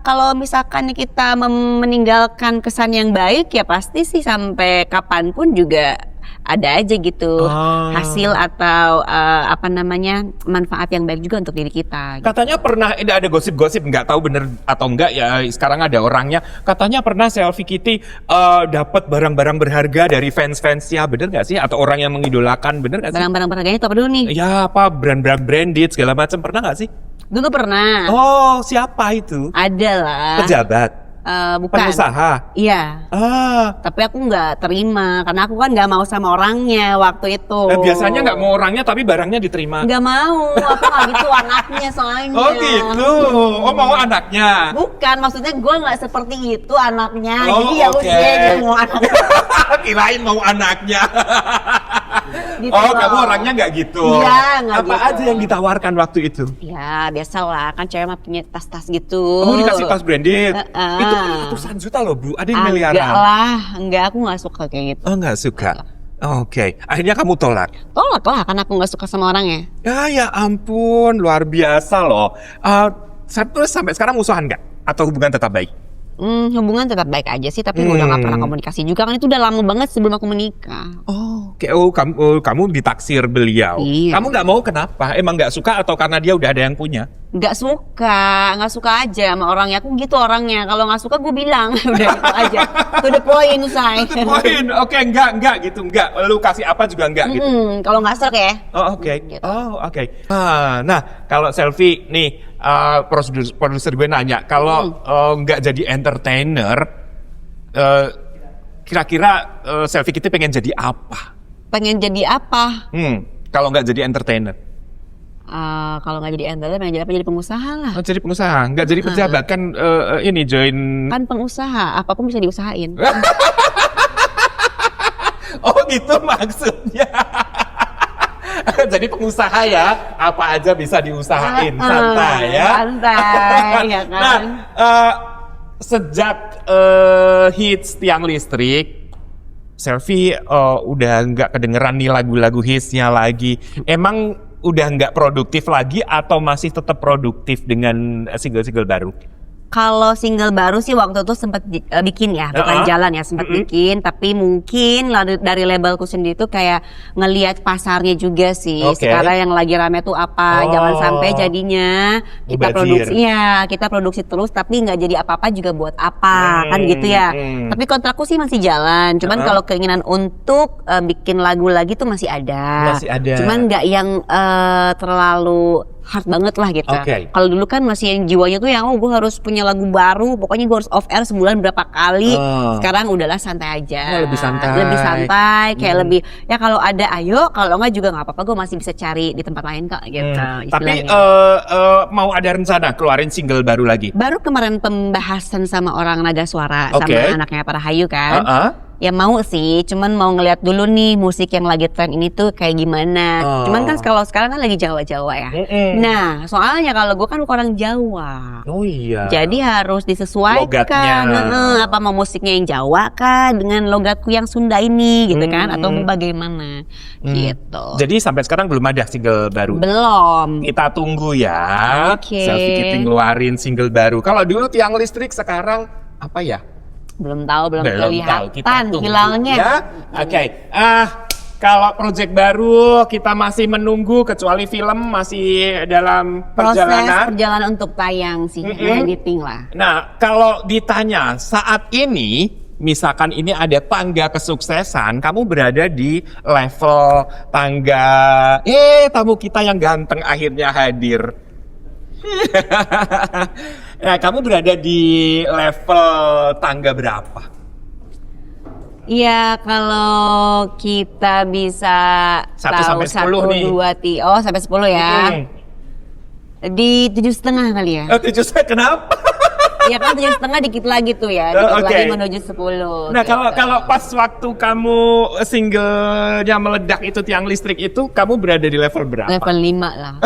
kalau misalkan kita meninggalkan kesan yang baik ya pasti sih sampai kapanpun juga ada aja gitu hasil atau apa namanya, manfaat yang baik juga untuk diri kita. Katanya pernah ada gosip-gosip, nggak tahu bener atau enggak ya, sekarang ada orangnya. Katanya pernah Selfie Kitty dapat barang-barang berharga dari fans-fansnya, bener nggak sih? Atau orang yang mengidolakan, bener nggak sih? Barang-barang berharganya itu apa dulu nih? Ya apa, brand-brand branded segala macam, pernah nggak sih? Dulu pernah. Oh, siapa itu? Ada lah. Pejabat? Bukan. Pengusaha? Iya. Ah, Tapi aku nggak terima karena aku kan nggak mau sama orangnya waktu itu. biasanya nggak mau orangnya tapi barangnya diterima. Nggak mau, aku nggak gitu anaknya soalnya. Oh gitu, oh mau anaknya. Bukan, maksudnya gue nggak seperti itu anaknya. Oh, Jadi ya oke. udah gue mau anaknya. Kirain mau anaknya. Gitu Oh, loh. kamu orangnya nggak gitu. Iya, nggak Apa gitu. aja yang ditawarkan waktu itu? Ya biasalah, kan cewek mah punya tas-tas gitu. Oh, dikasih tas branded. Heeh. Itu kan ratusan juta loh, Bu. Ada yang Enggak miliaran. lah, enggak, aku nggak suka kayak gitu. Oh, nggak suka. Oke, akhirnya kamu tolak. Tolak lah, karena aku nggak suka sama orangnya. Ya ampun, luar biasa loh. Terus sampai sekarang musuhan nggak? Atau hubungan tetap baik? Hubungan tetap baik aja sih, tapi udah nggak pernah komunikasi juga kan, itu udah lama banget sebelum aku menikah. Oke, kamu ditaksir beliau. Iya. Kamu nggak mau kenapa? Emang nggak suka atau karena dia udah ada yang punya? Nggak suka aja sama orangnya. Aku gitu orangnya, kalau nggak suka gue bilang. Udah itu aja, to the point usai. Poin, oke, enggak gitu, enggak. Lu kasih apa juga enggak gitu. Kalau nggak serak ya. Oh oke, Gitu. oke. Nah kalau Selfie nih, produser gue nanya, kalau nggak jadi entertainer, kira-kira Selfie kita pengen jadi apa? Pengen jadi apa? Kalau nggak jadi entertainer, Kalau nggak jadi entertainer, pengen jadi apa? Jadi pengusaha lah. oh, jadi pengusaha, nggak jadi pejabat kan? Ini join. Kan pengusaha, apapun bisa diusahain. Oh gitu maksudnya. Jadi pengusaha ya, apa aja bisa diusahain, santai ya. Santai, ya kan. Nah, sejak hits Tiang Listrik, Selfie udah nggak kedengeran nih lagu-lagu hitsnya lagi. Emang udah nggak produktif lagi atau masih tetap produktif dengan single-single baru? Kalau single baru sih waktu itu sempat bikin ya, bukan jalan ya, sempat bikin. Tapi mungkin dari labelku sendiri tuh kayak ngelihat pasarnya juga sih. Sekarang yang lagi rame tuh apa, jangan sampai jadinya kita kita produksi terus tapi nggak jadi apa-apa juga buat apa, kan gitu ya. Tapi kontrakku sih masih jalan. Cuman kalau keinginan untuk bikin lagu lagi tuh masih ada. Cuman nggak yang terlalu hard banget lah gitu. Kalau dulu kan masih yang jiwanya tuh yang gue harus punya lagu baru, pokoknya gue harus off air sebulan berapa kali. Sekarang udahlah santai aja. Lebih santai. Kayak lebih ya kalau ada ayo, kalau enggak juga nggak apa-apa, gue masih bisa cari di tempat lain kok gitu. Tapi mau ada rencana keluarin single baru lagi? Baru kemarin pembahasan sama orang Naga Suara sama anaknya Para Hayu kan. Ya mau sih, cuman mau ngeliat dulu nih musik yang lagi tren ini tuh kayak gimana. Cuman kan kalau sekarang kan lagi Jawa-Jawa ya. Nah, soalnya kalau gue kan orang Jawa. Oh iya. Jadi harus disesuaikan. Apa mau musiknya yang Jawa kan dengan logatku yang Sunda ini gitu kan, atau bagaimana gitu. Jadi sampai sekarang belum ada single baru? Belum. Kita tunggu ya. Selfie Kitty ngeluarin single baru. Kalau dulu Tiang Listrik, sekarang apa ya? Belum tahu, belum kelihatan hilangnya. Ya? Kalau project baru kita masih menunggu, kecuali film masih dalam perjalanan. Perjalanan untuk tayang sih, editing lah. Nah, kalau ditanya saat ini, misalkan ini ada tangga kesuksesan, kamu berada di level tangga, tamu kita yang ganteng akhirnya hadir. Nah, kamu berada di level tangga berapa? Iya, kalau kita bisa 1 sampai 10 nih. 2, sampai 10 ya. Di 7,5 kali ya. 7,5 kenapa? Iya kan 7,5 dikit lagi tuh ya, dikit lagi menuju 10. Nah, kalau pas waktu kamu singlenya meledak itu Tiang Listrik itu, kamu berada di level berapa? Level 5 lah.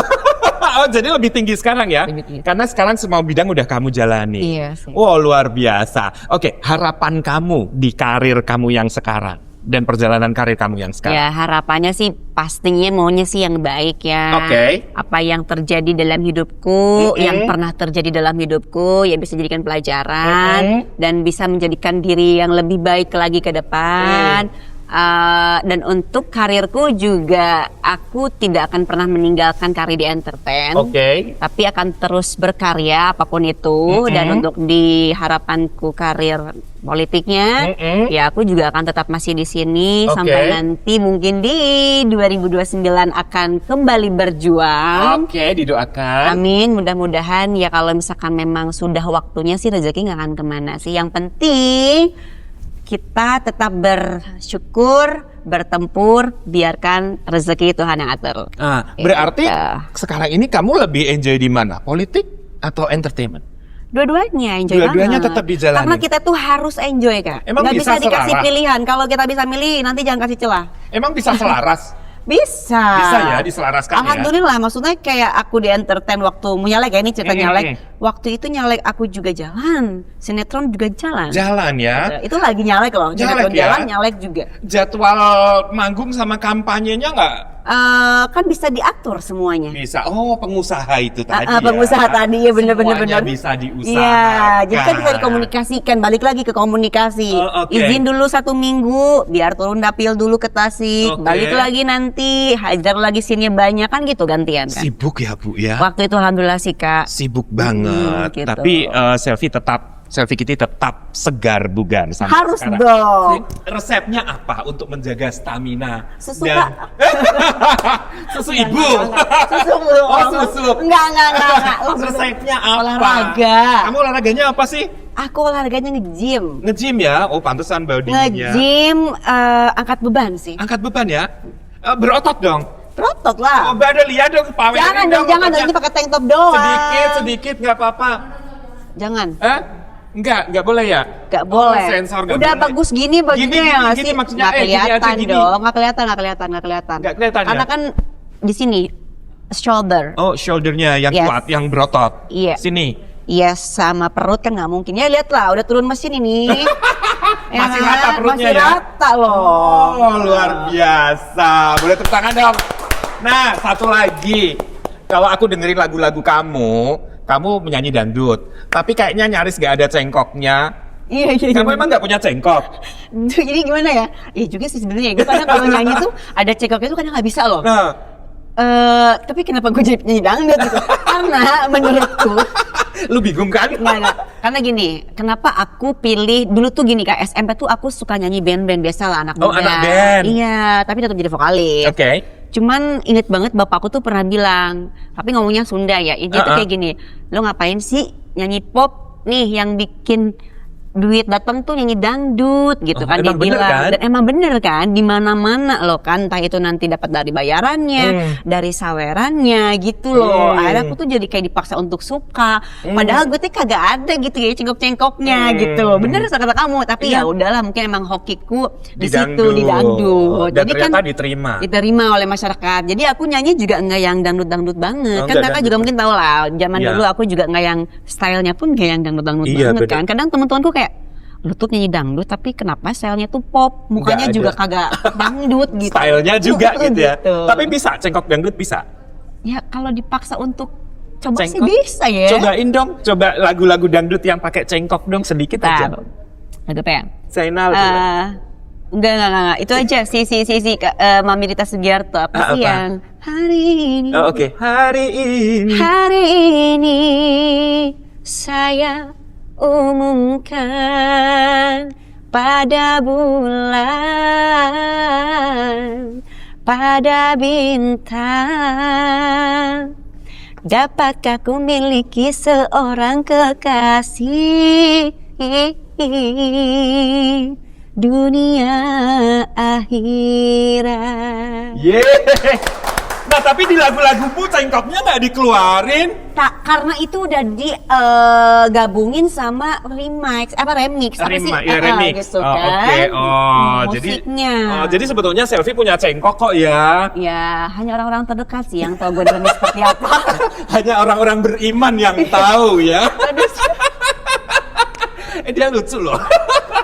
Oh, jadi lebih tinggi sekarang ya? Karena sekarang semua bidang udah kamu jalani. Iya sih. Wow, luar biasa. Oke, harapan kamu di karir kamu yang sekarang dan perjalanan karir kamu yang sekarang? Ya, harapannya sih pastinya maunya sih yang baik ya. Apa yang terjadi dalam hidupku, yang pernah terjadi dalam hidupku, ya bisa jadikan pelajaran dan bisa menjadikan diri yang lebih baik lagi ke depan. Dan untuk karirku juga aku tidak akan pernah meninggalkan karir di entertain, tapi akan terus berkarya apapun itu. Dan untuk di harapanku karir politiknya, ya aku juga akan tetap masih di sini sampai nanti mungkin di 2029 akan kembali berjuang. Didoakan. Amin, mudah-mudahan ya kalau misalkan memang sudah waktunya sih rezeki nggak akan kemana sih. Yang penting kita tetap bersyukur, bertempur, biarkan rezeki Tuhan yang atur. Berarti sekarang ini kamu lebih enjoy di mana? Politik atau entertainment? Dua-duanya enjoy banget. Dua-duanya tetap dijalani. Karena kita tuh harus enjoy, Kak. Emang nggak bisa dikasih selaras? pilihan. Kalau kita bisa milih, nanti jangan kasih celah. Emang bisa selaras? Bisa. Bisa ya, diselaraskan. Alhamdulillah, maksudnya kayak aku di entertain waktu nyalek ya, ini cerita nyalek. Waktu itu nyalek aku juga jalan, sinetron juga jalan. Jalan ya? Itu lagi nyalek loh, sinetron jalan, nyalek juga. Jadwal manggung sama kampanyenya nggak? Kan bisa diatur semuanya. Bisa. Oh, pengusaha itu tadi. Pengusaha tadi ya, bener-bener. Semuanya bisa diusahakan. Iya, jadi kan bisa dikomunikasikan. Balik lagi ke komunikasi. Izin dulu 1 minggu, biar turun dapil dulu ke Tasik. Balik lagi nanti, hajar lagi scene-nya banyak kan gitu gantian kan. Sibuk ya Bu ya. Waktu itu alhamdulillah sih Kak. Sibuk banget. Gitu. Tapi Selfie Kitty tetap segar bugar sampai harus sekarang. dong. Resepnya apa untuk menjaga stamina? Susu dan... Susu ibu. Susu. Enggak. Resepnya apa? Olahraga. Kamu olahraganya apa sih? Aku olahraganya nge-gym. Nge-gym ya? Oh, pantesan bodinya. Nge-gym, angkat beban sih. Angkat beban ya? Berotot dong. Berotot lah. Coba ada lihat dong, Jangan dong, ini pakai tank top doang. Sedikit nggak apa-apa. Jangan. Enggak boleh ya? Enggak boleh. Sensor gak udah boleh. bagus gini bajunya ya nggak sih? Maksudnya Nggak kelihatan gini. dong, nggak kelihatan. Nggak kelihatan Karena ya? kan di sini shoulder. Oh, shouldernya yang kuat, yang berotot. Iya. Sini. Iya sama perut kan nggak mungkin. Ya lihatlah udah turun mesin ini. Ya Masih kan? rata perutnya Masih ya? rata loh. Oh, luar biasa. Boleh tepuk tangan dong. Nah, satu lagi. Kalau aku dengerin lagu-lagu kamu menyanyi dangdut. Tapi kayaknya nyaris gak ada cengkoknya. Iya. Kamu emang gak punya cengkok? Jadi gimana ya? Iya juga sih sebenarnya. Gue kadang kalau nyanyi tuh ada cengkoknya tuh kadang nggak bisa loh. Nah, Tapi kenapa gue jadi penyanyi dangdut gitu? Karena menurutku lu bingung kan? Enggak. Karena gini, kenapa aku pilih dulu tuh gini Kak, SMP tuh aku suka nyanyi band-band biasa lah anak Oh, muda. anak band. Iya, tapi tetap jadi vokalis. Oke. Cuman inget banget bapakku tuh pernah bilang, tapi ngomongnya Sunda ya. Dia tuh kayak gini, lo ngapain sih nyanyi pop nih yang bikin duit datang tuh nyanyi dangdut gitu kan dia emang bener bilang. kan? Dan emang bener kan di mana-mana loh kan, entah itu nanti dapat dari bayarannya, dari sawerannya gitu loh. Akhirnya aku tuh jadi kayak dipaksa untuk suka. Padahal gue tuh kagak ada gitu ya cengkok-cengkoknya gitu. Bener kata kamu, tapi ya udahlah mungkin emang hokiku di situ di dangdut. Dan Jadi ternyata kan diterima oleh masyarakat. Jadi aku nyanyi juga enggak yang dangdut-dangdut banget. Kan kakak juga mungkin tahu lah, zaman dulu aku juga enggak yang stylenya pun kayak yang dangdut-dangdut banget kan. Kadang teman-temanku kayak lu tuh nyanyi dangdut tapi kenapa stylenya tuh pop, mukanya juga kagak dangdut gitu. Stylenya juga gitu ya. Gitu. Tapi bisa cengkok dangdut bisa. Ya kalau dipaksa untuk coba sih Cengkok? bisa ya. Cobain dong, coba lagu-lagu dangdut yang pakai cengkok dong sedikit aja. Lagu apa ya? Zainal. Enggak. Itu aja si Mami Rita Sugiarto apa sih yang hari ini. Oh, oke. Hari ini. Hari ini saya umumkan pada bulan, pada bintang, dapatkah ku miliki seorang kekasih dunia akhirat. Yeah. Nah, tapi di lagu-lagumu cengkoknya nggak dikeluarin. Tak, karena itu udah digabungin sama remix apa sih? Remix. Gitu Oh, kan. oke. Oh, musiknya. jadi sebetulnya Selfie punya cengkok kok ya. Ya, hanya orang-orang terdekat sih yang tahu gue remix seperti apa. Hanya orang-orang beriman yang tahu ya. Dia lucu loh.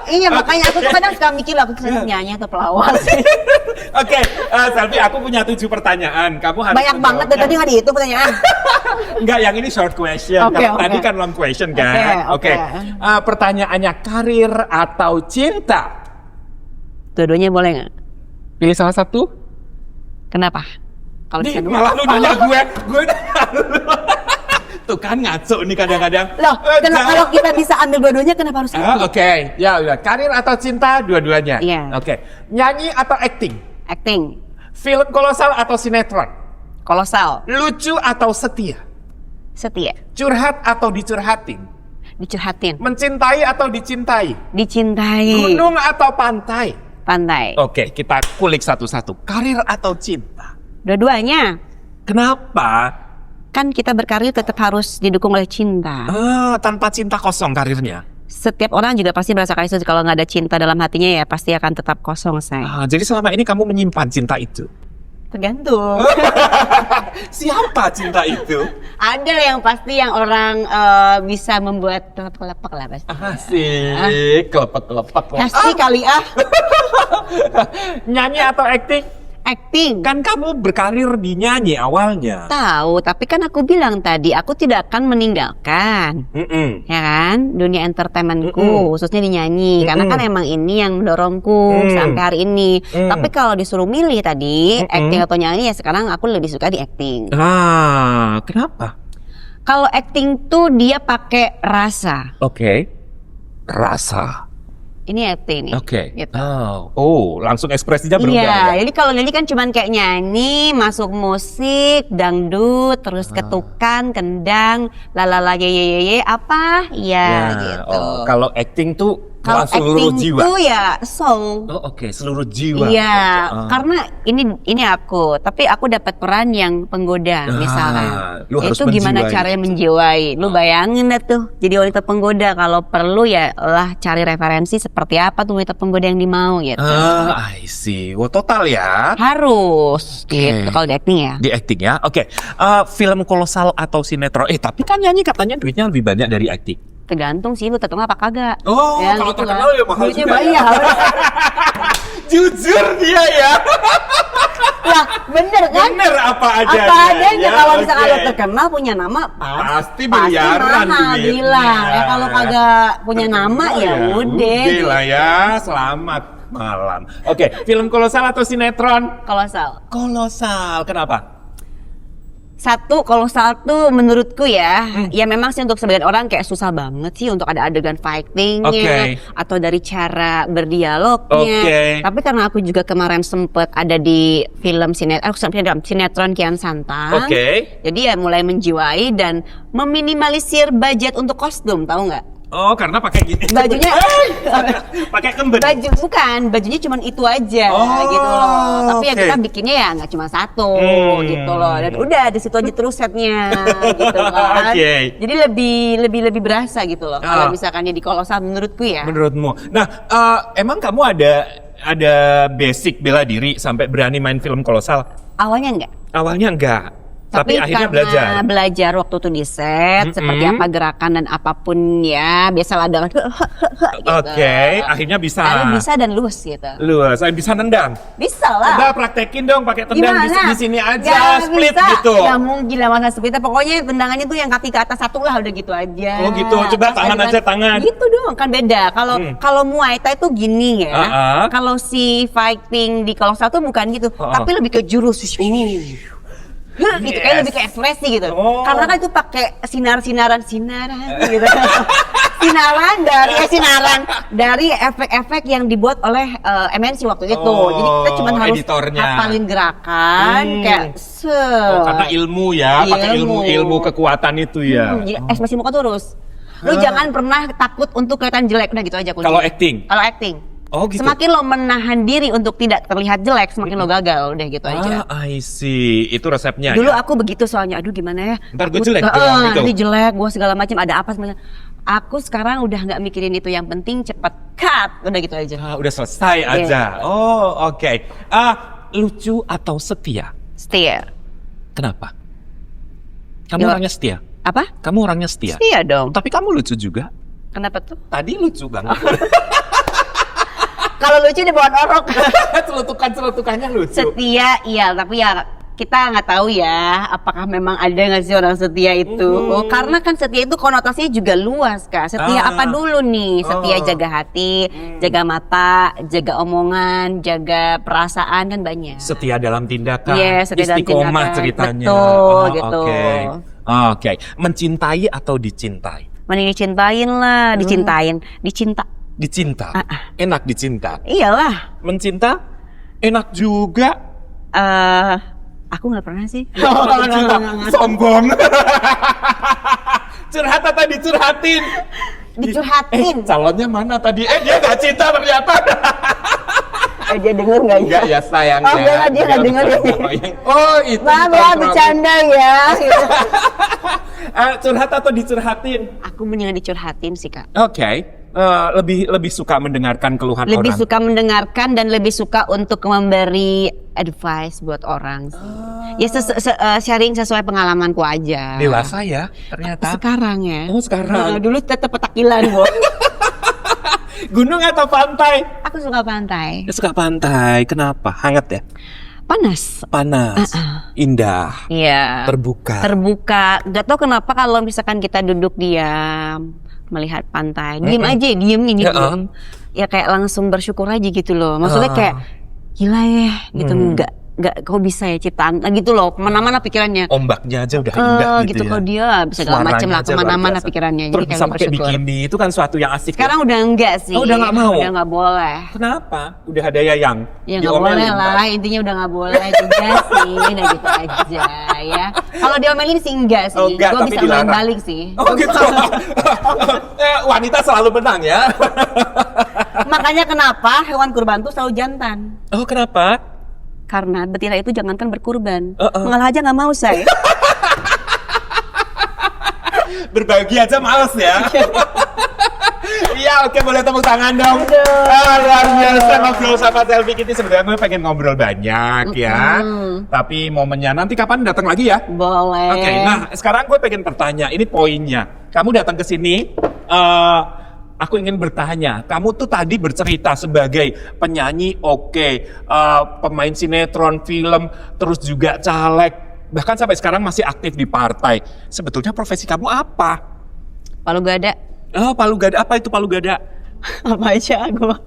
Iya, makanya aku tuh kadang suka mikir aku nyanyi atau pelawak sih. Oke, Selfie, aku punya 7 pertanyaan. Kamu harus Banyak banget dari tadi nggak dihitung pertanyaan. Enggak, yang ini short question. Kalau tadi kan long question kan. Oke. Pertanyaannya, karir atau cinta? Dua-duanya boleh nggak? Pilih salah satu. Kenapa? Kalau bisa dua. Malah lu nanya gue nanya lu. Tuh kan ngaco nih kadang-kadang. Loh, kalau kita bisa ambil dua-duanya kenapa harus satu? Oke. Ya udah, karir atau cinta dua-duanya. Iya. Oke. Nyanyi atau acting? Acting. Film kolosal atau sinetron? Kolosal. Lucu atau setia? Setia. Curhat atau dicurhatin? Dicurhatin. Mencintai atau dicintai? Dicintai. Gunung atau pantai? Pantai. Oke, kita kulik satu-satu. Karir atau cinta? Dua-duanya. Kenapa? Kan kita berkarir tetap harus didukung oleh cinta. Tanpa cinta kosong karirnya. Setiap orang juga pasti merasakan itu, kalau nggak ada cinta dalam hatinya ya pasti akan tetap kosong, say. Jadi selama ini kamu menyimpan cinta itu? Tergantung. Siapa cinta itu? Ada yang pasti yang orang bisa membuat kelepek lah pasti. Asik, kelepek-kelepek. Pasti kali Nyanyi atau acting? Acting. Kan kamu berkarir di nyanyi awalnya. Tahu, tapi kan aku bilang tadi aku tidak akan meninggalkan. Ya kan, dunia entertainmentku khususnya di nyanyi, karena kan emang ini yang mendorongku sampai hari ini. Tapi kalau disuruh milih tadi acting atau nyanyi, ya sekarang aku lebih suka di acting. Kenapa? Kalau acting tuh dia pakai rasa. Oke. Rasa. Ini acting nih. Oke. Gitu. Langsung ekspresinya berubah. Iya, jadi kalau nyanyi kan cuman kayak nyanyi, masuk musik, dangdut, terus ketukan, kendang, lalala ye apa? Ya gitu. Kalau acting tuh Kalau seluruh acting jiwa. tuh ya soul. Oh, oke, seluruh jiwa. Iya, Ah. karena ini aku, tapi aku dapat peran yang penggoda misalnya. Lu harus Itu gimana menjiwai. caranya menjiwai? Lu bayangin deh tuh, jadi wanita penggoda. Kalau perlu ya lah cari referensi seperti apa tuh wanita penggoda yang dimau gitu. I see. Wah, total ya. Harus gitu kalau di acting ya. Di acting ya. Oke. Film kolosal atau sinetron. Tapi kan nyanyi katanya duitnya lebih banyak dari acting. Tergantung sih lu terkenal apa kagak. Oh, Ya, kalau gitu terkenal lah. ya mahal Duitnya juga. banyak. Jujur dia ya. Lah, bener kan? Bener apa adanya. Apa adanya ya, kalau misalnya oke. lo terkenal punya nama Pasti miliaran mahal duitnya. bilang. Ya kalau kagak punya nama ya udah. Udah lah ya, selamat malam. Oke, film kolosal atau sinetron? Kolosal. Kolosal, kenapa? Satu, kolosal tuh menurutku ya, Hmm. ya memang sih untuk sebagian orang kayak susah banget sih untuk ada adegan fightingnya Oke. atau dari cara berdialognya. Oke. Tapi karena aku juga kemarin sempet ada di film sinetron Kian Santang. Oke. Jadi ya mulai menjiwai dan meminimalisir budget untuk kostum, tahu nggak? Oh, karena pakai gini. Bajunya pakai kemben. bajunya cuma itu aja Oh, gitu loh. Tapi ya oke. kita bikinnya ya nggak cuma satu gitu loh. Dan udah di situ aja terus setnya gitu kan. Oke. Jadi lebih berasa gitu loh. Kalau misalkan di kolosal menurutku ya. Menurutmu. Nah, emang kamu ada basic bela diri sampai berani main film kolosal? Awalnya enggak. Awalnya enggak. Tapi akhirnya belajar. karena belajar waktu itu di set seperti apa gerakan dan apapun ya biasalah dengan gitu. Oke, akhirnya bisa. Akhirnya bisa dan luas gitu. Luas, saya bisa nendang. Bisa lah. Coba praktekin dong pakai tendang di sini aja, Nggak split bisa. gitu. Ya mungkin lah masa split. Pokoknya tendangannya tuh yang kaki ke atas satu lah udah gitu aja. Oh gitu, coba Terus tangan ada aja, tangan. Gitu dong, kan beda. Kalau Muay Thai tuh gini ya. Kalau si fighting di kolosal tuh bukan gitu, tapi lebih ke jurus. Gitu kayak lebih ke ekspresi gitu. Oh. Karena kan itu pakai sinaran gitu. sinaran dari efek-efek yang dibuat oleh MNC waktu itu. Jadi kita cuma harus editornya. hafalin gerakan kayak Karena ilmu ya, pakai ilmu kekuatan itu ya. Jadi ekspresi muka tuh terus. Lu jangan pernah takut untuk kelihatan jelek, udah gitu aja kuncinya. Kalau acting? Kalau acting. Oh gitu. Semakin lo menahan diri untuk tidak terlihat jelek, semakin lo gagal, udah gitu aja. I see. Itu resepnya. Dulu ya? aku begitu soalnya, aduh gimana ya? Ntar gue Aku- jelek dong, gitu. Nanti jelek, gue segala macam ada apa semuanya. Aku sekarang udah nggak mikirin itu, yang penting cepet cut, udah gitu aja. Udah selesai aja. Oh, oke. Lucu atau setia? Setia. Kenapa? Kamu Ya. orangnya setia? Apa? Kamu orangnya setia? Setia dong. Tapi kamu lucu juga. Kenapa tuh? Tadi lucu banget. Kalau lucu dia bawa orok. Celutukan-celutukannya lucu. Setia iya, tapi ya kita nggak tahu ya apakah memang ada nggak sih orang setia itu. Oh, karena kan setia itu konotasinya juga luas Kak. Setia apa dulu nih? Setia jaga hati, jaga mata, jaga omongan, jaga perasaan, kan banyak. Setia dalam tindakan. Iya, setia dalam Istiqomah tindakan. ceritanya. Betul, gitu. Oke. Mencintai atau dicintai? Mending dicintain lah, dicinta. Dicinta. Enak dicinta. Iyalah. Mencinta enak juga. Aku nggak pernah sih. Mencinta sombong. Curhat atau dicurhatin? Dicurhatin. Calonnya mana tadi? Dia nggak cinta ternyata. Dia denger nggak ya? Enggak ya sayangnya. Oh, enggak, dia nggak denger ya. Oh itu. Maaf ya, bercanda ya. Curhat atau dicurhatin? Aku mendingan dicurhatin sih Kak. Oke. Lebih suka mendengarkan keluhan Lebih orang. suka mendengarkan dan lebih suka untuk memberi advice buat orang sih. Ya sharing sesuai pengalamanku aja. Dewasa ya ternyata. Sekarang ya. Oh, sekarang. Dulu tetap petakilan, Bu. Gunung atau pantai? Aku suka pantai. Suka pantai. Kenapa? Hangat ya? Panas. Panas. Indah. Iya. Terbuka. Terbuka. Gak tau kenapa kalau misalkan kita duduk diam melihat pantai, diem aja, diem ini diem. Ya kayak langsung bersyukur aja gitu loh. Maksudnya kayak gila ya gitu, kok bisa ya ciptaan gitu loh, kemana-mana pikirannya. Ombaknya aja udah indah gitu ya. kok dia bisa segala Suaranya macem lah, aja kemana-mana luar biasa. pikirannya. Terus Jadi bisa kayak pakai bersyukur. bikini, itu kan suatu yang asik. Sekarang udah enggak sih. Oh, udah nggak mau? Udah nggak boleh. Kenapa? Udah ada Yayang? Ya nggak boleh lah, intinya udah nggak boleh juga sih, udah gitu aja ya. Kalau diomelin sih enggak sih, Oh, enggak, gue tapi bisa dilarang. main balik sih. Oh gitu. Wanita selalu menang ya. Makanya kenapa hewan kurban tuh selalu jantan? Oh kenapa? Karena betina itu jangankan berkurban, Uh-uh. mengalah aja nggak mau saya. Berbagi aja males ya. Iya, oke, boleh tepuk tangan dong. Luar biasa ngobrol sama Selfie Kitty. Sebenarnya gue pengen ngobrol banyak ya. Tapi momennya nanti kapan datang lagi ya? Boleh. Oke, nah sekarang gue pengen bertanya. Ini poinnya. Kamu datang ke sini, aku ingin bertanya. Kamu tuh tadi bercerita sebagai penyanyi, pemain sinetron, film, terus juga caleg. Bahkan sampai sekarang masih aktif di partai. Sebetulnya profesi kamu apa? Palu gada. Oh, palu gada. Apa itu palu gada? Apa aja gua?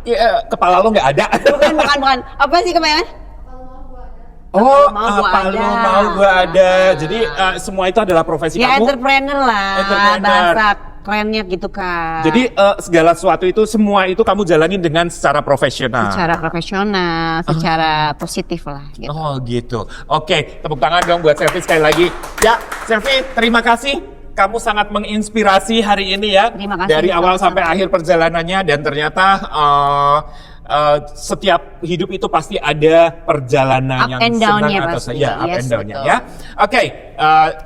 Ya, kepala lo nggak ada. Bukan. Apa sih kemarin? Oh, Mau gua palu ada. mau gua ada. Jadi semua itu adalah profesi Ya kamu. entrepreneur lah, Entrepreneur. bahasa kerennya gitu kan. Jadi segala sesuatu itu, semua itu kamu jalanin dengan secara profesional. secara profesional, secara positif lah gitu. Oh gitu. Oke, tepuk tangan dong buat Selfie sekali lagi. Ya, Selfie, terima kasih. Kamu sangat menginspirasi hari ini ya. Terima kasih. Dari awal Sama-sama. sampai akhir perjalanannya, dan ternyata setiap hidup itu pasti ada perjalanan Up yang and senang down-nya atau pasti. ya, up Yes, and down-nya betul. ya. Oke,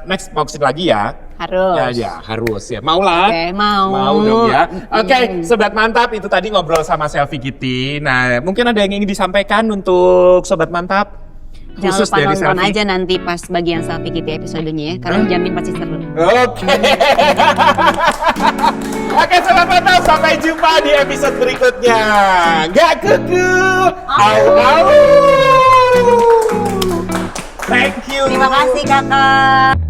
next boxing lagi ya. Harus. Ya, harus ya. Mau lah. Oke, mau. Mau dong ya. Oke, Sobat Mantap, itu tadi ngobrol sama Selfie Kitty. Nah, mungkin ada yang ingin disampaikan untuk Sobat Mantap? Jangan Khusus lupa dari nonton Selfie. aja nanti pas bagian Selfie Kitty episodenya ya, karena jamin pasti seru. Oke. Oke, Sobat Mantap, sampai jumpa di episode berikutnya. Gak kuku. Au au. Thank you. Terima kasih kakak.